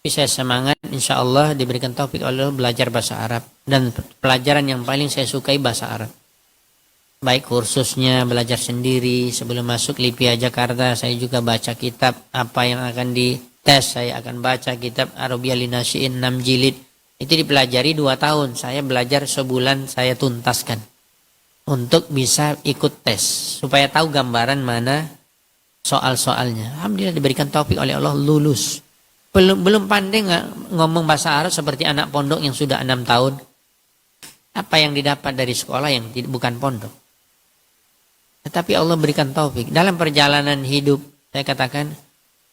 Tapi saya semangat, insya Allah diberikan taufik oleh Allah belajar bahasa Arab. Dan pelajaran yang paling saya sukai bahasa Arab. Baik kursusnya, belajar sendiri. Sebelum masuk LIPIA Jakarta, saya juga baca kitab apa yang akan dites. Saya akan baca kitab Arabiyah Linasyi'in 6 jilid. Itu dipelajari 2 tahun. Saya belajar sebulan, saya tuntaskan. Untuk bisa ikut tes. Supaya tahu gambaran mana soal-soalnya. Alhamdulillah diberikan taufik oleh Allah, lulus. Belum pandai ngomong bahasa Arab seperti anak pondok yang sudah 6 tahun. Apa yang didapat dari sekolah yang bukan pondok. Tetapi Allah berikan taufik. Dalam perjalanan hidup, saya katakan,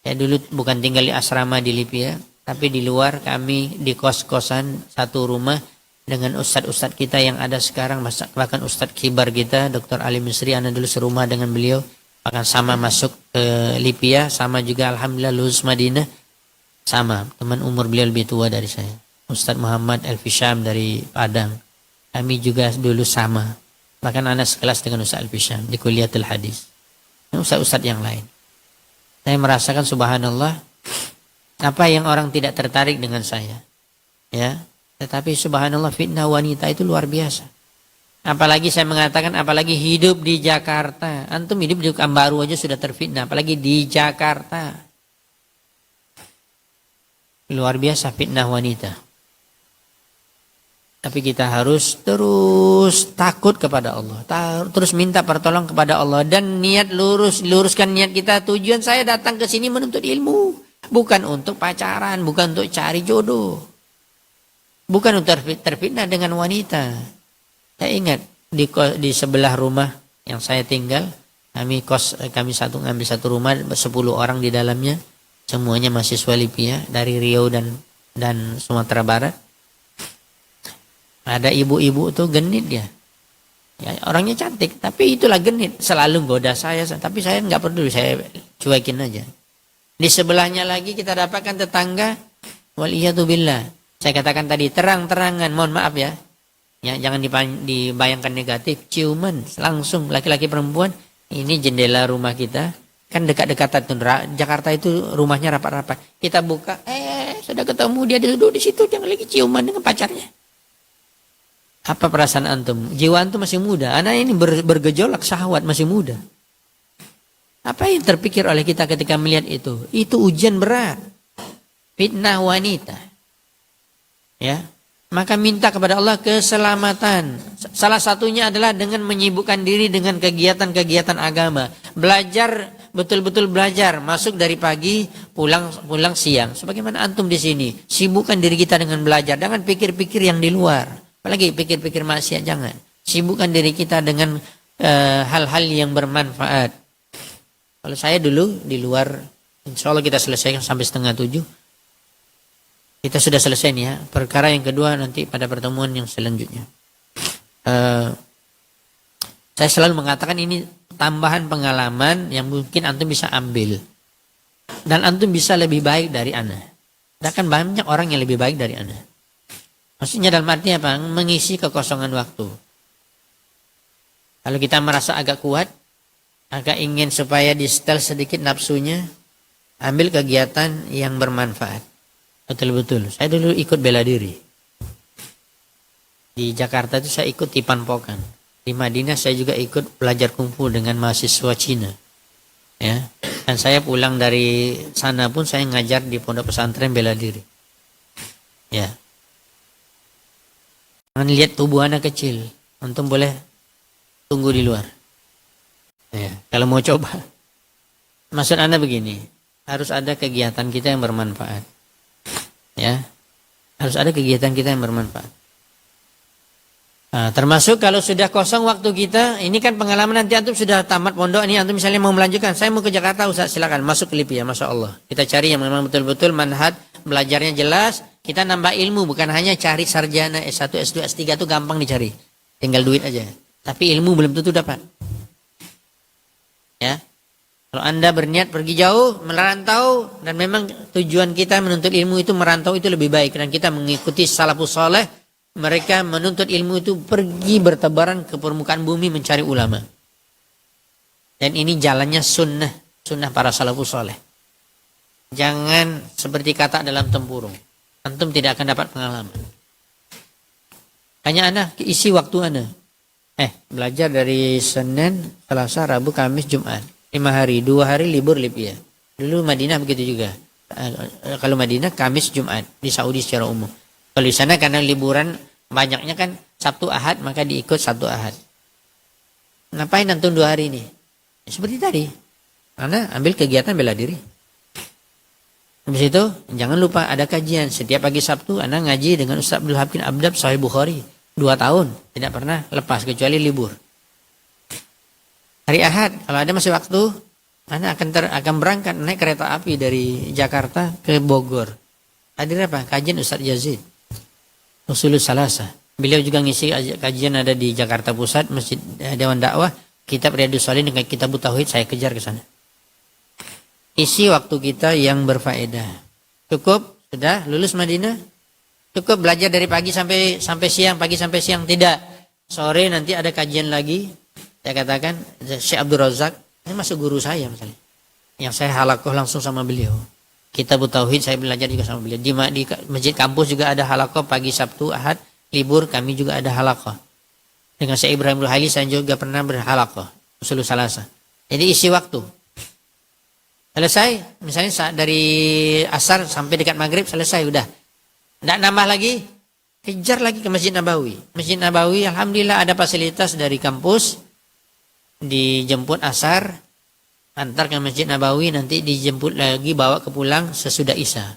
saya dulu bukan tinggal di asrama di LIPIA, tapi di luar kami di kos-kosan satu rumah dengan ustadz-ustadz kita yang ada sekarang, bahkan ustadz kibar kita, Dr. Ali Misri, ana dulu serumah dengan beliau, bahkan sama masuk ke LIPIA, sama juga alhamdulillah lulus Madinah, sama, teman umur beliau lebih tua dari saya. Ustadz Muhammad Elfisham dari Padang, kami juga dulu sama. Bahkan anak sekelas dengan Ustaz Al-Fisham di Kuliatul Hadis. Dan ustaz-ustaz yang lain. Saya merasakan subhanallah, apa yang orang tidak tertarik dengan saya. Ya, tetapi subhanallah fitnah wanita itu luar biasa. Apalagi saya mengatakan, apalagi hidup di Jakarta. Antum hidup di Pekanbaru aja sudah terfitnah, apalagi di Jakarta. Luar biasa fitnah wanita. Tapi kita harus terus takut kepada Allah. Terus minta pertolongan kepada Allah. Dan niat luruskan niat kita. Tujuan saya datang ke sini menuntut ilmu. Bukan untuk pacaran, bukan untuk cari jodoh. Bukan untuk terfitnah dengan wanita. Saya ingat di sebelah rumah yang saya tinggal, kami ngambil satu rumah 10 orang di dalamnya, semuanya mahasiswa Libya dari Riau dan Sumatera Barat. Ada ibu-ibu tuh genit dia. Ya, orangnya cantik, tapi itulah genit, selalu goda saya, tapi saya nggak peduli, saya cuekin aja. Di sebelahnya lagi kita dapatkan tetangga, waliyatubillah. Saya katakan tadi terang-terangan, mohon maaf ya. Ya, jangan dibayangkan negatif, ciuman langsung laki-laki perempuan. Ini jendela rumah kita, kan dekat-dekatan tuh. Jakarta itu rumahnya rapat-rapat. Kita buka, sudah ketemu dia duduk di situ, jangan lagi ciuman dengan pacarnya. Apa perasaan antum? Jiwa antum masih muda. Anak ini bergejolak syahwat masih muda. Apa yang terpikir oleh kita ketika melihat itu? Itu ujian berat. Fitnah wanita. Ya. Maka minta kepada Allah keselamatan. Salah satunya adalah dengan menyibukkan diri dengan kegiatan-kegiatan agama. Belajar, betul-betul belajar. Masuk dari pagi, pulang siang. Sebagaimana antum di sini. Sibukkan diri kita dengan belajar. Jangan pikir-pikir yang di luar. Apalagi pikir-pikir maksiat, jangan. Sibukkan diri kita dengan hal-hal yang bermanfaat. Kalau saya dulu di luar, insya Allah kita selesaikan sampai 6:30. Kita sudah selesai nih ya. Perkara yang kedua nanti pada pertemuan yang selanjutnya. Saya selalu mengatakan ini tambahan pengalaman yang mungkin antum bisa ambil. Dan antum bisa lebih baik dari ana. Bahkan banyak orang yang lebih baik dari ana. Maksudnya dalam arti apa? Mengisi kekosongan waktu. Kalau kita merasa agak kuat, agak ingin supaya di setel sedikit nafsunya, ambil kegiatan yang bermanfaat. Betul-betul. Saya dulu ikut bela diri. Di Jakarta itu saya ikut di Panpokan. Di Madinah saya juga ikut belajar kungfu dengan mahasiswa Cina. Ya. Dan saya pulang dari sana pun saya ngajar di pondok pesantren bela diri. Ya. Jangan lihat tubuh anak kecil. Antum boleh tunggu di luar. Ya, kalau mau coba. Maksud Anda begini, harus ada kegiatan kita yang bermanfaat. Ya. Harus ada kegiatan kita yang bermanfaat. Nah, termasuk kalau sudah kosong waktu kita, ini kan pengalaman nanti antum sudah tamat pondok, ini antum misalnya mau melanjutkan, saya mau ke Jakarta Ustaz, silakan masuk ke Libya, Masya Allah. Kita cari yang memang betul-betul manhaj, belajarnya jelas, kita nambah ilmu, bukan hanya cari sarjana S1, S2, S3 itu gampang dicari. Tinggal duit aja. Tapi ilmu belum tentu dapat. Ya. Kalau Anda berniat pergi jauh, merantau, dan memang tujuan kita menuntut ilmu itu merantau itu lebih baik. Dan kita mengikuti salafus saleh, mereka menuntut ilmu itu pergi bertebaran ke permukaan bumi mencari ulama. Dan ini jalannya sunnah para salafus saleh. Jangan seperti kata dalam tempurung. Antum tidak akan dapat pengalaman. Hanya Anda isi waktu Anda. Belajar dari Senin, Selasa, Rabu, Kamis, Jumat. 5 hari, 2 hari libur Libya. Dulu Madinah begitu juga. Kalau Madinah, Kamis, Jumat. Di Saudi secara umum. Kalau di sana karena liburan banyaknya kan Sabtu Ahad, maka diikut Sabtu Ahad. Ngapain antum 2 hari ini? Ya, seperti tadi. Karena ambil kegiatan bela diri. Habis itu, jangan lupa ada kajian. Setiap pagi Sabtu, Anda ngaji dengan Ustaz Abdul Hakim Abdab Sahih Bukhari. 2 tahun. Tidak pernah lepas, kecuali libur. Hari Ahad, kalau ada masih waktu, Anda akan berangkat naik kereta api dari Jakarta ke Bogor. Hadir apa? Kajian Ustaz Yazid. Usulus Salasa. Beliau juga ngisi kajian ada di Jakarta Pusat, Masjid Dewan Dakwah. Kitab Riyadhus Shalihin dengan kitab Tauhid, saya kejar ke sana. Isi waktu kita yang berfaedah. Cukup? Sudah lulus Madinah? Cukup belajar dari pagi sampai siang, pagi sampai siang? Tidak. Sore nanti ada kajian lagi. Saya katakan, Syekh Abdul Razak, ini masuk guru saya misalnya. Yang saya halakoh langsung sama beliau. Kitab Tauhid saya belajar juga sama beliau. Di masjid kampus juga ada halakoh pagi Sabtu, Ahad, libur kami juga ada halakoh. Dengan Syekh Ibrahim Ruhaili saya juga pernah berhalakoh. Usulul Salasa. Jadi isi waktu. Selesai, misalnya dari asar sampai dekat maghrib selesai udah. Tidak nambah lagi, kejar lagi ke Masjid Nabawi. Masjid Nabawi alhamdulillah ada fasilitas dari kampus, dijemput asar, antar ke Masjid Nabawi, nanti dijemput lagi, bawa ke pulang sesudah Isya.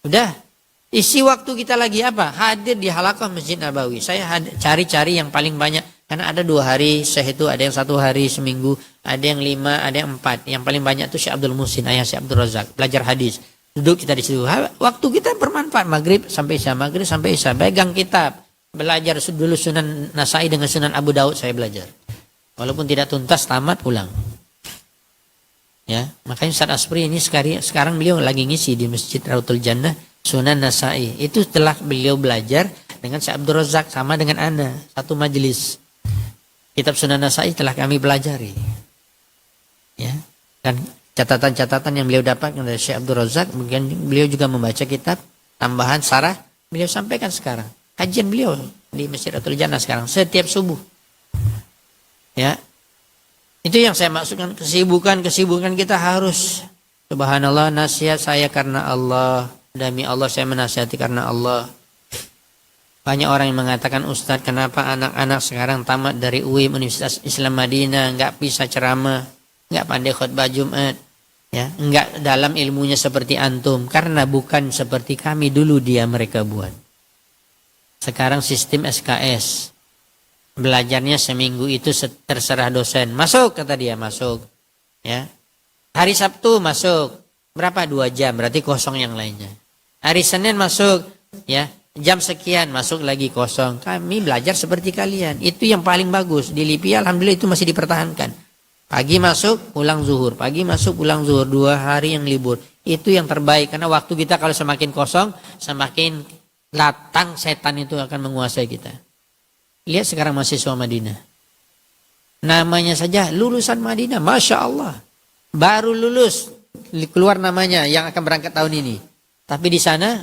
Udah, isi waktu kita lagi apa? Hadir di halaqah Masjid Nabawi. Saya cari-cari yang paling banyak. Karena ada 2 hari Syekh itu, ada yang 1 hari seminggu, ada yang 5, ada yang 4. Yang paling banyak itu Syekh Abdul Muhsin, ayah Syekh Abdul Razak, belajar hadis. Duduk kita di situ. Waktu kita bermanfaat, maghrib sampai Isya, maghrib sampai Isya. Pegang kitab, belajar dulu Sunan Nasai dengan Sunan Abu Daud saya belajar. Walaupun tidak tuntas, tamat, pulang. Ya, makanya Ustaz Asfri ini sekarang beliau lagi ngisi di Masjid Rautul Jannah Sunan Nasai. Itu setelah beliau belajar dengan Syekh Abdul Razak sama dengan Anda, satu majelis. Kitab Sunan Nasai telah kami pelajari. Ya. Dan catatan-catatan yang beliau dapatkan dari Syekh Abdul Razak, mungkin beliau juga membaca kitab tambahan sarah, beliau sampaikan sekarang. Kajian beliau di Masjid Rautul Jannah sekarang setiap subuh. Ya. Itu yang saya maksudkan, kesibukan kita harus, subhanallah, nasihat saya karena Allah, demi Allah saya menasihati karena Allah. Banyak orang yang mengatakan, Ustadz, kenapa anak-anak sekarang tamat dari UIM Universitas Islam Madinah nggak bisa ceramah, nggak pandai khutbah Jumat, ya, nggak dalam ilmunya seperti antum? Karena bukan seperti kami dulu mereka buat. Sekarang sistem SKS, belajarnya seminggu itu terserah dosen. Masuk, kata dia, masuk. Ya, hari Sabtu masuk, berapa? 2 jam, berarti kosong yang lainnya. Hari Senin masuk, ya. Jam sekian masuk lagi kosong. Kami belajar seperti kalian. Itu yang paling bagus. Di LIPI alhamdulillah itu masih dipertahankan. Pagi masuk, pulang zuhur. Pagi masuk, pulang zuhur. 2 hari yang libur. Itu yang terbaik. Karena waktu kita kalau semakin kosong, semakin latang setan itu akan menguasai kita. Lihat sekarang mahasiswa Madinah. Namanya saja lulusan Madinah. Masya Allah. Baru lulus. Keluar namanya yang akan berangkat tahun ini. Tapi di sana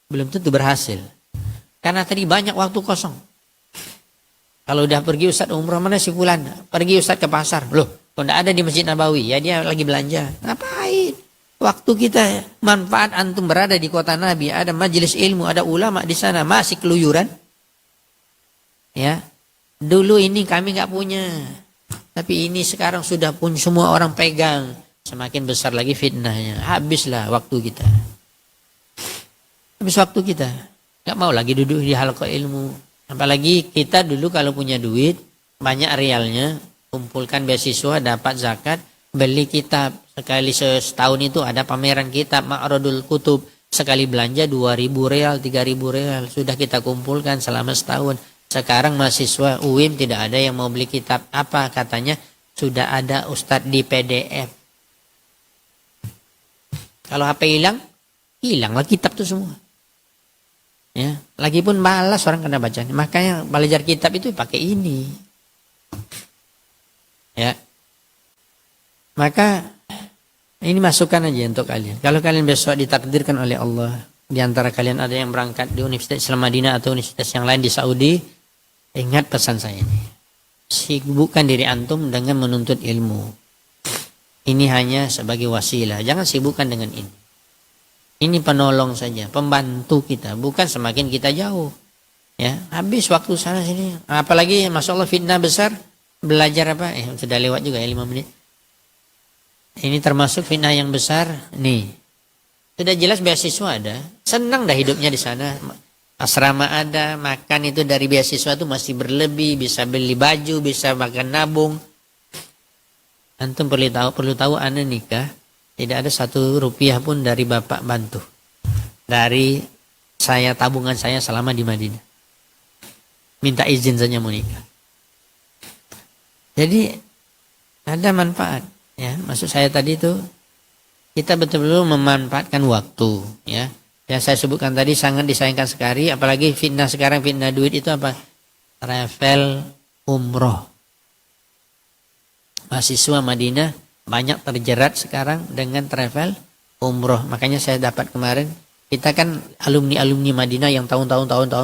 belum tentu berhasil. Karena tadi banyak waktu kosong. Kalau udah pergi Ustadz umrah, mana si fulan? Pergi Ustadz ke pasar. Loh, kok enggak ada di Masjid Nabawi? Ya dia lagi belanja. Ngapain? Waktu kita, manfaat antum berada di kota Nabi, ada majelis ilmu, ada ulama di sana, masih keluyuran. Ya. Dulu ini kami enggak punya. Tapi ini sekarang sudah pun semua orang pegang. Semakin besar lagi fitnahnya. Habislah waktu kita. Habis waktu kita. Gak mau lagi duduk di halaqah ilmu. Apalagi kita dulu kalau punya duit, banyak realnya, kumpulkan beasiswa, dapat zakat, beli kitab. Sekali setahun itu ada pameran kitab, Ma'radul Kutub. Sekali belanja 2.000 real, 3.000 real. Sudah kita kumpulkan selama setahun. Sekarang mahasiswa UIM tidak ada yang mau beli kitab. Apa katanya? Sudah ada Ustadz di PDF. Kalau HP hilang, hilanglah kitab itu semua. Ya, lagi pun malas orang kena bacanya. Makanya belajar kitab itu pakai ini. Ya. Maka ini masukan aja untuk kalian. Kalau kalian besok ditakdirkan oleh Allah, di antara kalian ada yang berangkat di Universitas Islam Madinah atau universitas yang lain di Saudi, ingat pesan saya ini. Sibukkan diri antum dengan menuntut ilmu. Ini hanya sebagai wasilah. Jangan sibukkan dengan ini. Ini penolong saja, pembantu kita, bukan semakin kita jauh. Ya, habis waktu sana sini. Apalagi masya Allah fitnah besar, belajar apa? Sudah lewat juga ya 5 menit. Ini termasuk fitnah yang besar. Nih, sudah jelas beasiswa ada, senang dah hidupnya di sana. Asrama ada, makan itu dari beasiswa itu masih berlebih, bisa beli baju, bisa makan nabung. Antum perlu tahu Anda nikah. Tidak ada 1 rupiah pun dari bapak bantu. Dari saya, tabungan saya selama di Madinah. Minta izin saja mau nikah. Jadi ada manfaat. Ya, maksud saya tadi itu kita betul-betul memanfaatkan waktu. Ya, yang saya sebutkan tadi sangat disayangkan sekali. Apalagi fitnah sekarang, fitnah duit itu apa? Travel umroh. Mahasiswa Madinah banyak terjerat sekarang dengan travel umroh. Makanya saya dapat kemarin, kita kan alumni-alumni Madinah yang tahun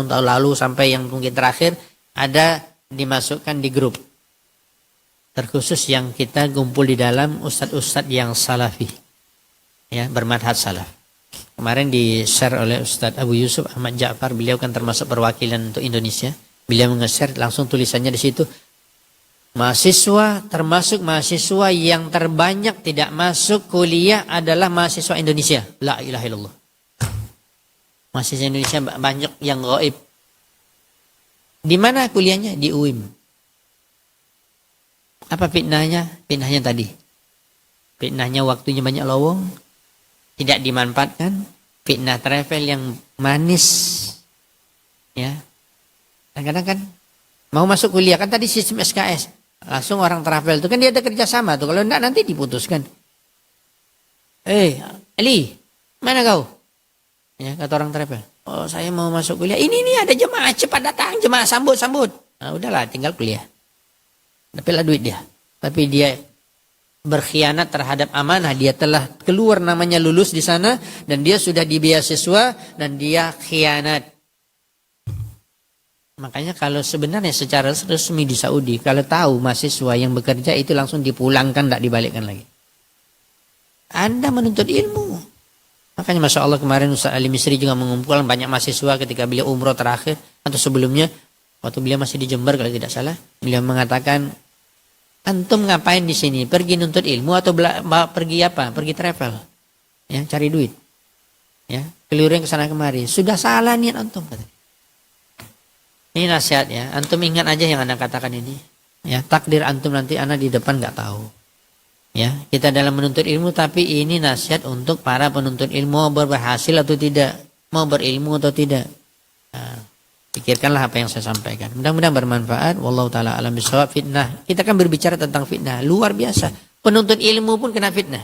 lalu sampai yang mungkin terakhir ada dimasukkan di grup terkhusus yang kita kumpul di dalam ustadz-ustadz yang salafi, ya, bermadhab salaf. Kemarin di share oleh Ustadz Abu Yusuf Ahmad Ja'far, beliau kan termasuk perwakilan untuk Indonesia. Beliau nge-share langsung tulisannya di situ, Mahasiswa termasuk mahasiswa yang terbanyak tidak masuk kuliah adalah mahasiswa Indonesia. La ilaha illallah. Mahasiswa Indonesia banyak yang gaib. Di mana kuliahnya? Di UIM. Apa fitnahnya? Fitnahnya tadi. Fitnahnya waktunya banyak lowong. Tidak dimanfaatkan. Fitnah travel yang manis. Ya. Kadang-kadang kan mau masuk kuliah. Kan tadi sistem SKS. Langsung orang travel itu kan dia ada kerjasama tuh. Kalau enggak nanti diputuskan. Ali, mana kau? Ya, kata orang travel. Oh, saya mau masuk kuliah. Ini ada jemaah, cepat datang, jemaah sambut. Nah, udahlah, tinggal kuliah. Dapatlah duit dia. Tapi dia berkhianat terhadap amanah. Dia telah keluar namanya lulus di sana dan dia sudah di beasiswa dan dia khianat. Makanya kalau sebenarnya secara resmi di Saudi, kalau tahu mahasiswa yang bekerja itu langsung dipulangkan, tidak dibalikkan lagi. Anda menuntut ilmu. Makanya Masya Allah kemarin Ustaz Ali Misri juga mengumpulkan banyak mahasiswa ketika beliau umroh terakhir atau sebelumnya, waktu beliau masih di Jember kalau tidak salah, beliau mengatakan, antum ngapain di sini? Pergi nuntut ilmu atau pergi apa? Pergi travel, ya cari duit, ya keliling ke sana kemari. Sudah salah niat antum. Ini nasihat ya, antum ingat aja yang Anda katakan ini. Ya, takdir antum nanti Anda di depan nggak tahu. Ya, kita dalam menuntut ilmu, tapi ini nasihat untuk para penuntut ilmu, mau berhasil atau tidak, mau berilmu atau tidak. Nah, pikirkanlah apa yang saya sampaikan. Mudah-mudahan bermanfaat. Wallahu taala alam bisawab. Fitnah. Kita kan berbicara tentang fitnah, luar biasa. Penuntut ilmu pun kena fitnah.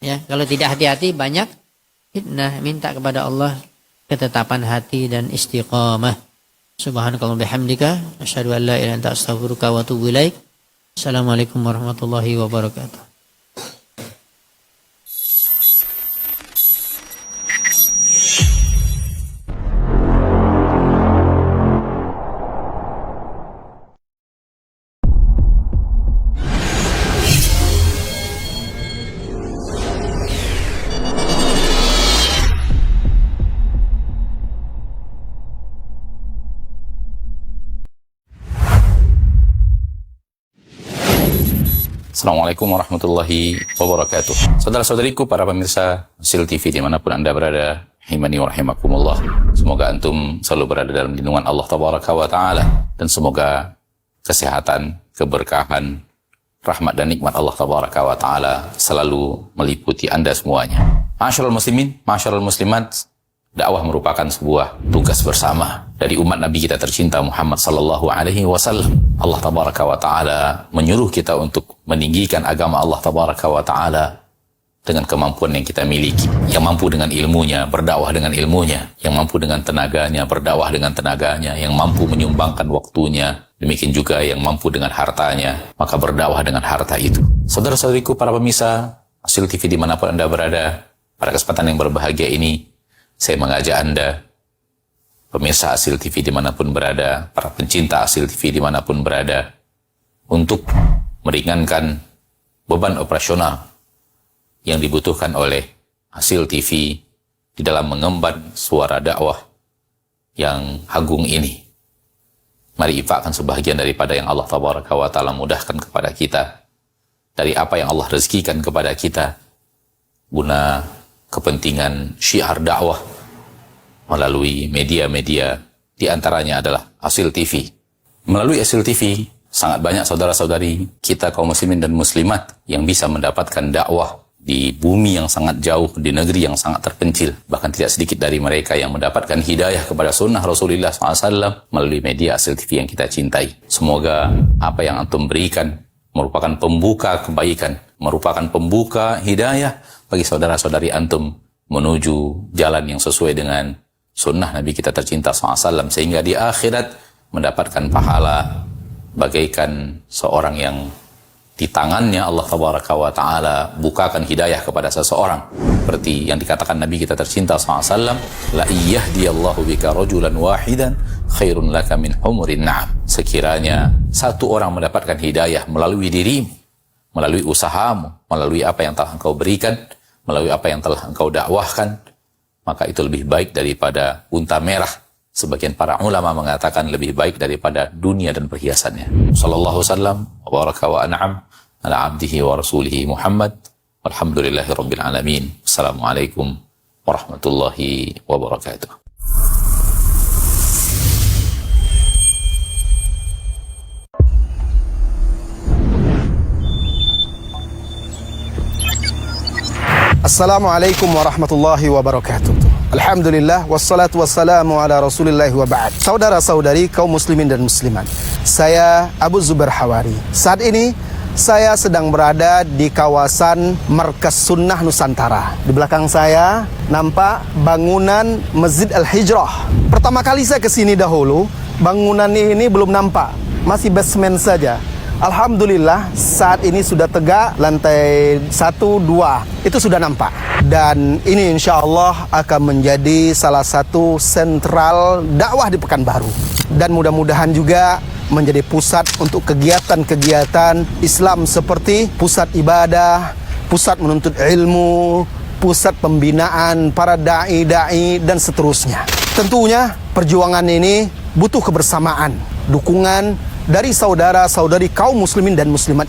Ya, kalau tidak hati-hati banyak fitnah. Minta kepada Allah ketetapan hati dan istiqamah. Subhanakallahumma bihamdika asyhadu an la ilaha illa anta astaghfiruka wa atubu ilaik. Assalamualaikum warahmatullahi wabarakatuh. Assalamualaikum warahmatullahi wabarakatuh. Saudara-saudariku, para pemirsa Sil TV dimanapun Anda berada, rahimani wa rahimakumullah. Semoga antum selalu berada dalam lindungan Allah Tabaraka wa Ta'ala. Dan semoga kesehatan, keberkahan, rahmat dan nikmat Allah Tabaraka wa Ta'ala selalu meliputi Anda semuanya. Ma'asyiral muslimin, ma'asyiral muslimat, dakwah merupakan sebuah tugas bersama dari umat Nabi kita tercinta Muhammad sallallahu alaihi wasallam. Allah tabaraka wa taala menyuruh kita untuk meninggikan agama Allah tabaraka wa taala dengan kemampuan yang kita miliki. Yang mampu dengan ilmunya, berdakwah dengan ilmunya. Yang mampu dengan tenaganya, berdakwah dengan tenaganya. Yang mampu menyumbangkan waktunya. Demikian juga yang mampu dengan hartanya, maka berdakwah dengan harta itu. Saudara-saudariku, para pemirsa Sil TV dimanapun Anda berada, pada kesempatan yang berbahagia ini, saya mengajak Anda, pemirsa Asil TV dimanapun berada, para pencinta Asil TV dimanapun berada, untuk meringankan beban operasional yang dibutuhkan oleh Asil TV di dalam mengemban suara dakwah yang agung ini. Mari infakkan sebahagian daripada yang Allah Tabaraka wa Ta'ala mudahkan kepada kita, dari apa yang Allah rezekikan kepada kita, guna kepentingan syiar dakwah melalui media-media, di antaranya adalah Asil TV. Melalui Asil TV, sangat banyak saudara-saudari kita kaum muslimin dan muslimat yang bisa mendapatkan dakwah di bumi yang sangat jauh, di negeri yang sangat terpencil. Bahkan tidak sedikit dari mereka yang mendapatkan hidayah kepada sunnah Rasulullah SAW melalui media Asil TV yang kita cintai. Semoga apa yang antum berikan merupakan pembuka kebaikan, merupakan pembuka hidayah bagi saudara-saudari antum menuju jalan yang sesuai dengan sunnah Nabi kita tercinta SAW, sehingga di akhirat mendapatkan pahala bagaikan seorang yang di tangannya Allah Tabaraka wa Ta'ala bukakan hidayah kepada seseorang, seperti yang dikatakan Nabi kita tercinta SAW, la iyahdiyallahu bika rajulan wahidan khairun laka min humurin na'am. Sekiranya satu orang mendapatkan hidayah melalui dirimu, melalui usahamu, melalui apa yang telah engkau berikan, melalui apa yang telah engkau dakwahkan, maka itu lebih baik daripada unta merah sebagian para ulama mengatakan lebih baik daripada dunia dan perhiasannya. Sallallahu wasallam wa baraka wa an'am ala abdihi wa rasulihi Muhammad. Walhamdulillahi rabbil alamin. Assalamualaikum warahmatullahi wabarakatuh. Assalamualaikum warahmatullahi wabarakatuh. Alhamdulillah wassalatu wassalamu ala Rasulillah wa ba'd. Saudara-saudari kaum muslimin dan muslimat, saya Abu Zubair Hawari. Saat ini saya sedang berada di kawasan Markas Sunnah Nusantara. Di belakang saya nampak bangunan Masjid Al-Hijrah. Pertama kali saya ke sini dahulu, bangunan ini belum nampak, masih basement saja. Alhamdulillah saat ini sudah tegak, lantai 1, 2 itu sudah nampak. Dan ini insya Allah akan menjadi salah satu sentral dakwah di Pekanbaru. Dan mudah-mudahan juga menjadi pusat untuk kegiatan-kegiatan Islam seperti pusat ibadah, pusat menuntut ilmu, pusat pembinaan para da'i-da'i dan seterusnya. Tentunya perjuangan ini butuh kebersamaan, dukungan dari saudara-saudari kaum muslimin dan muslimat.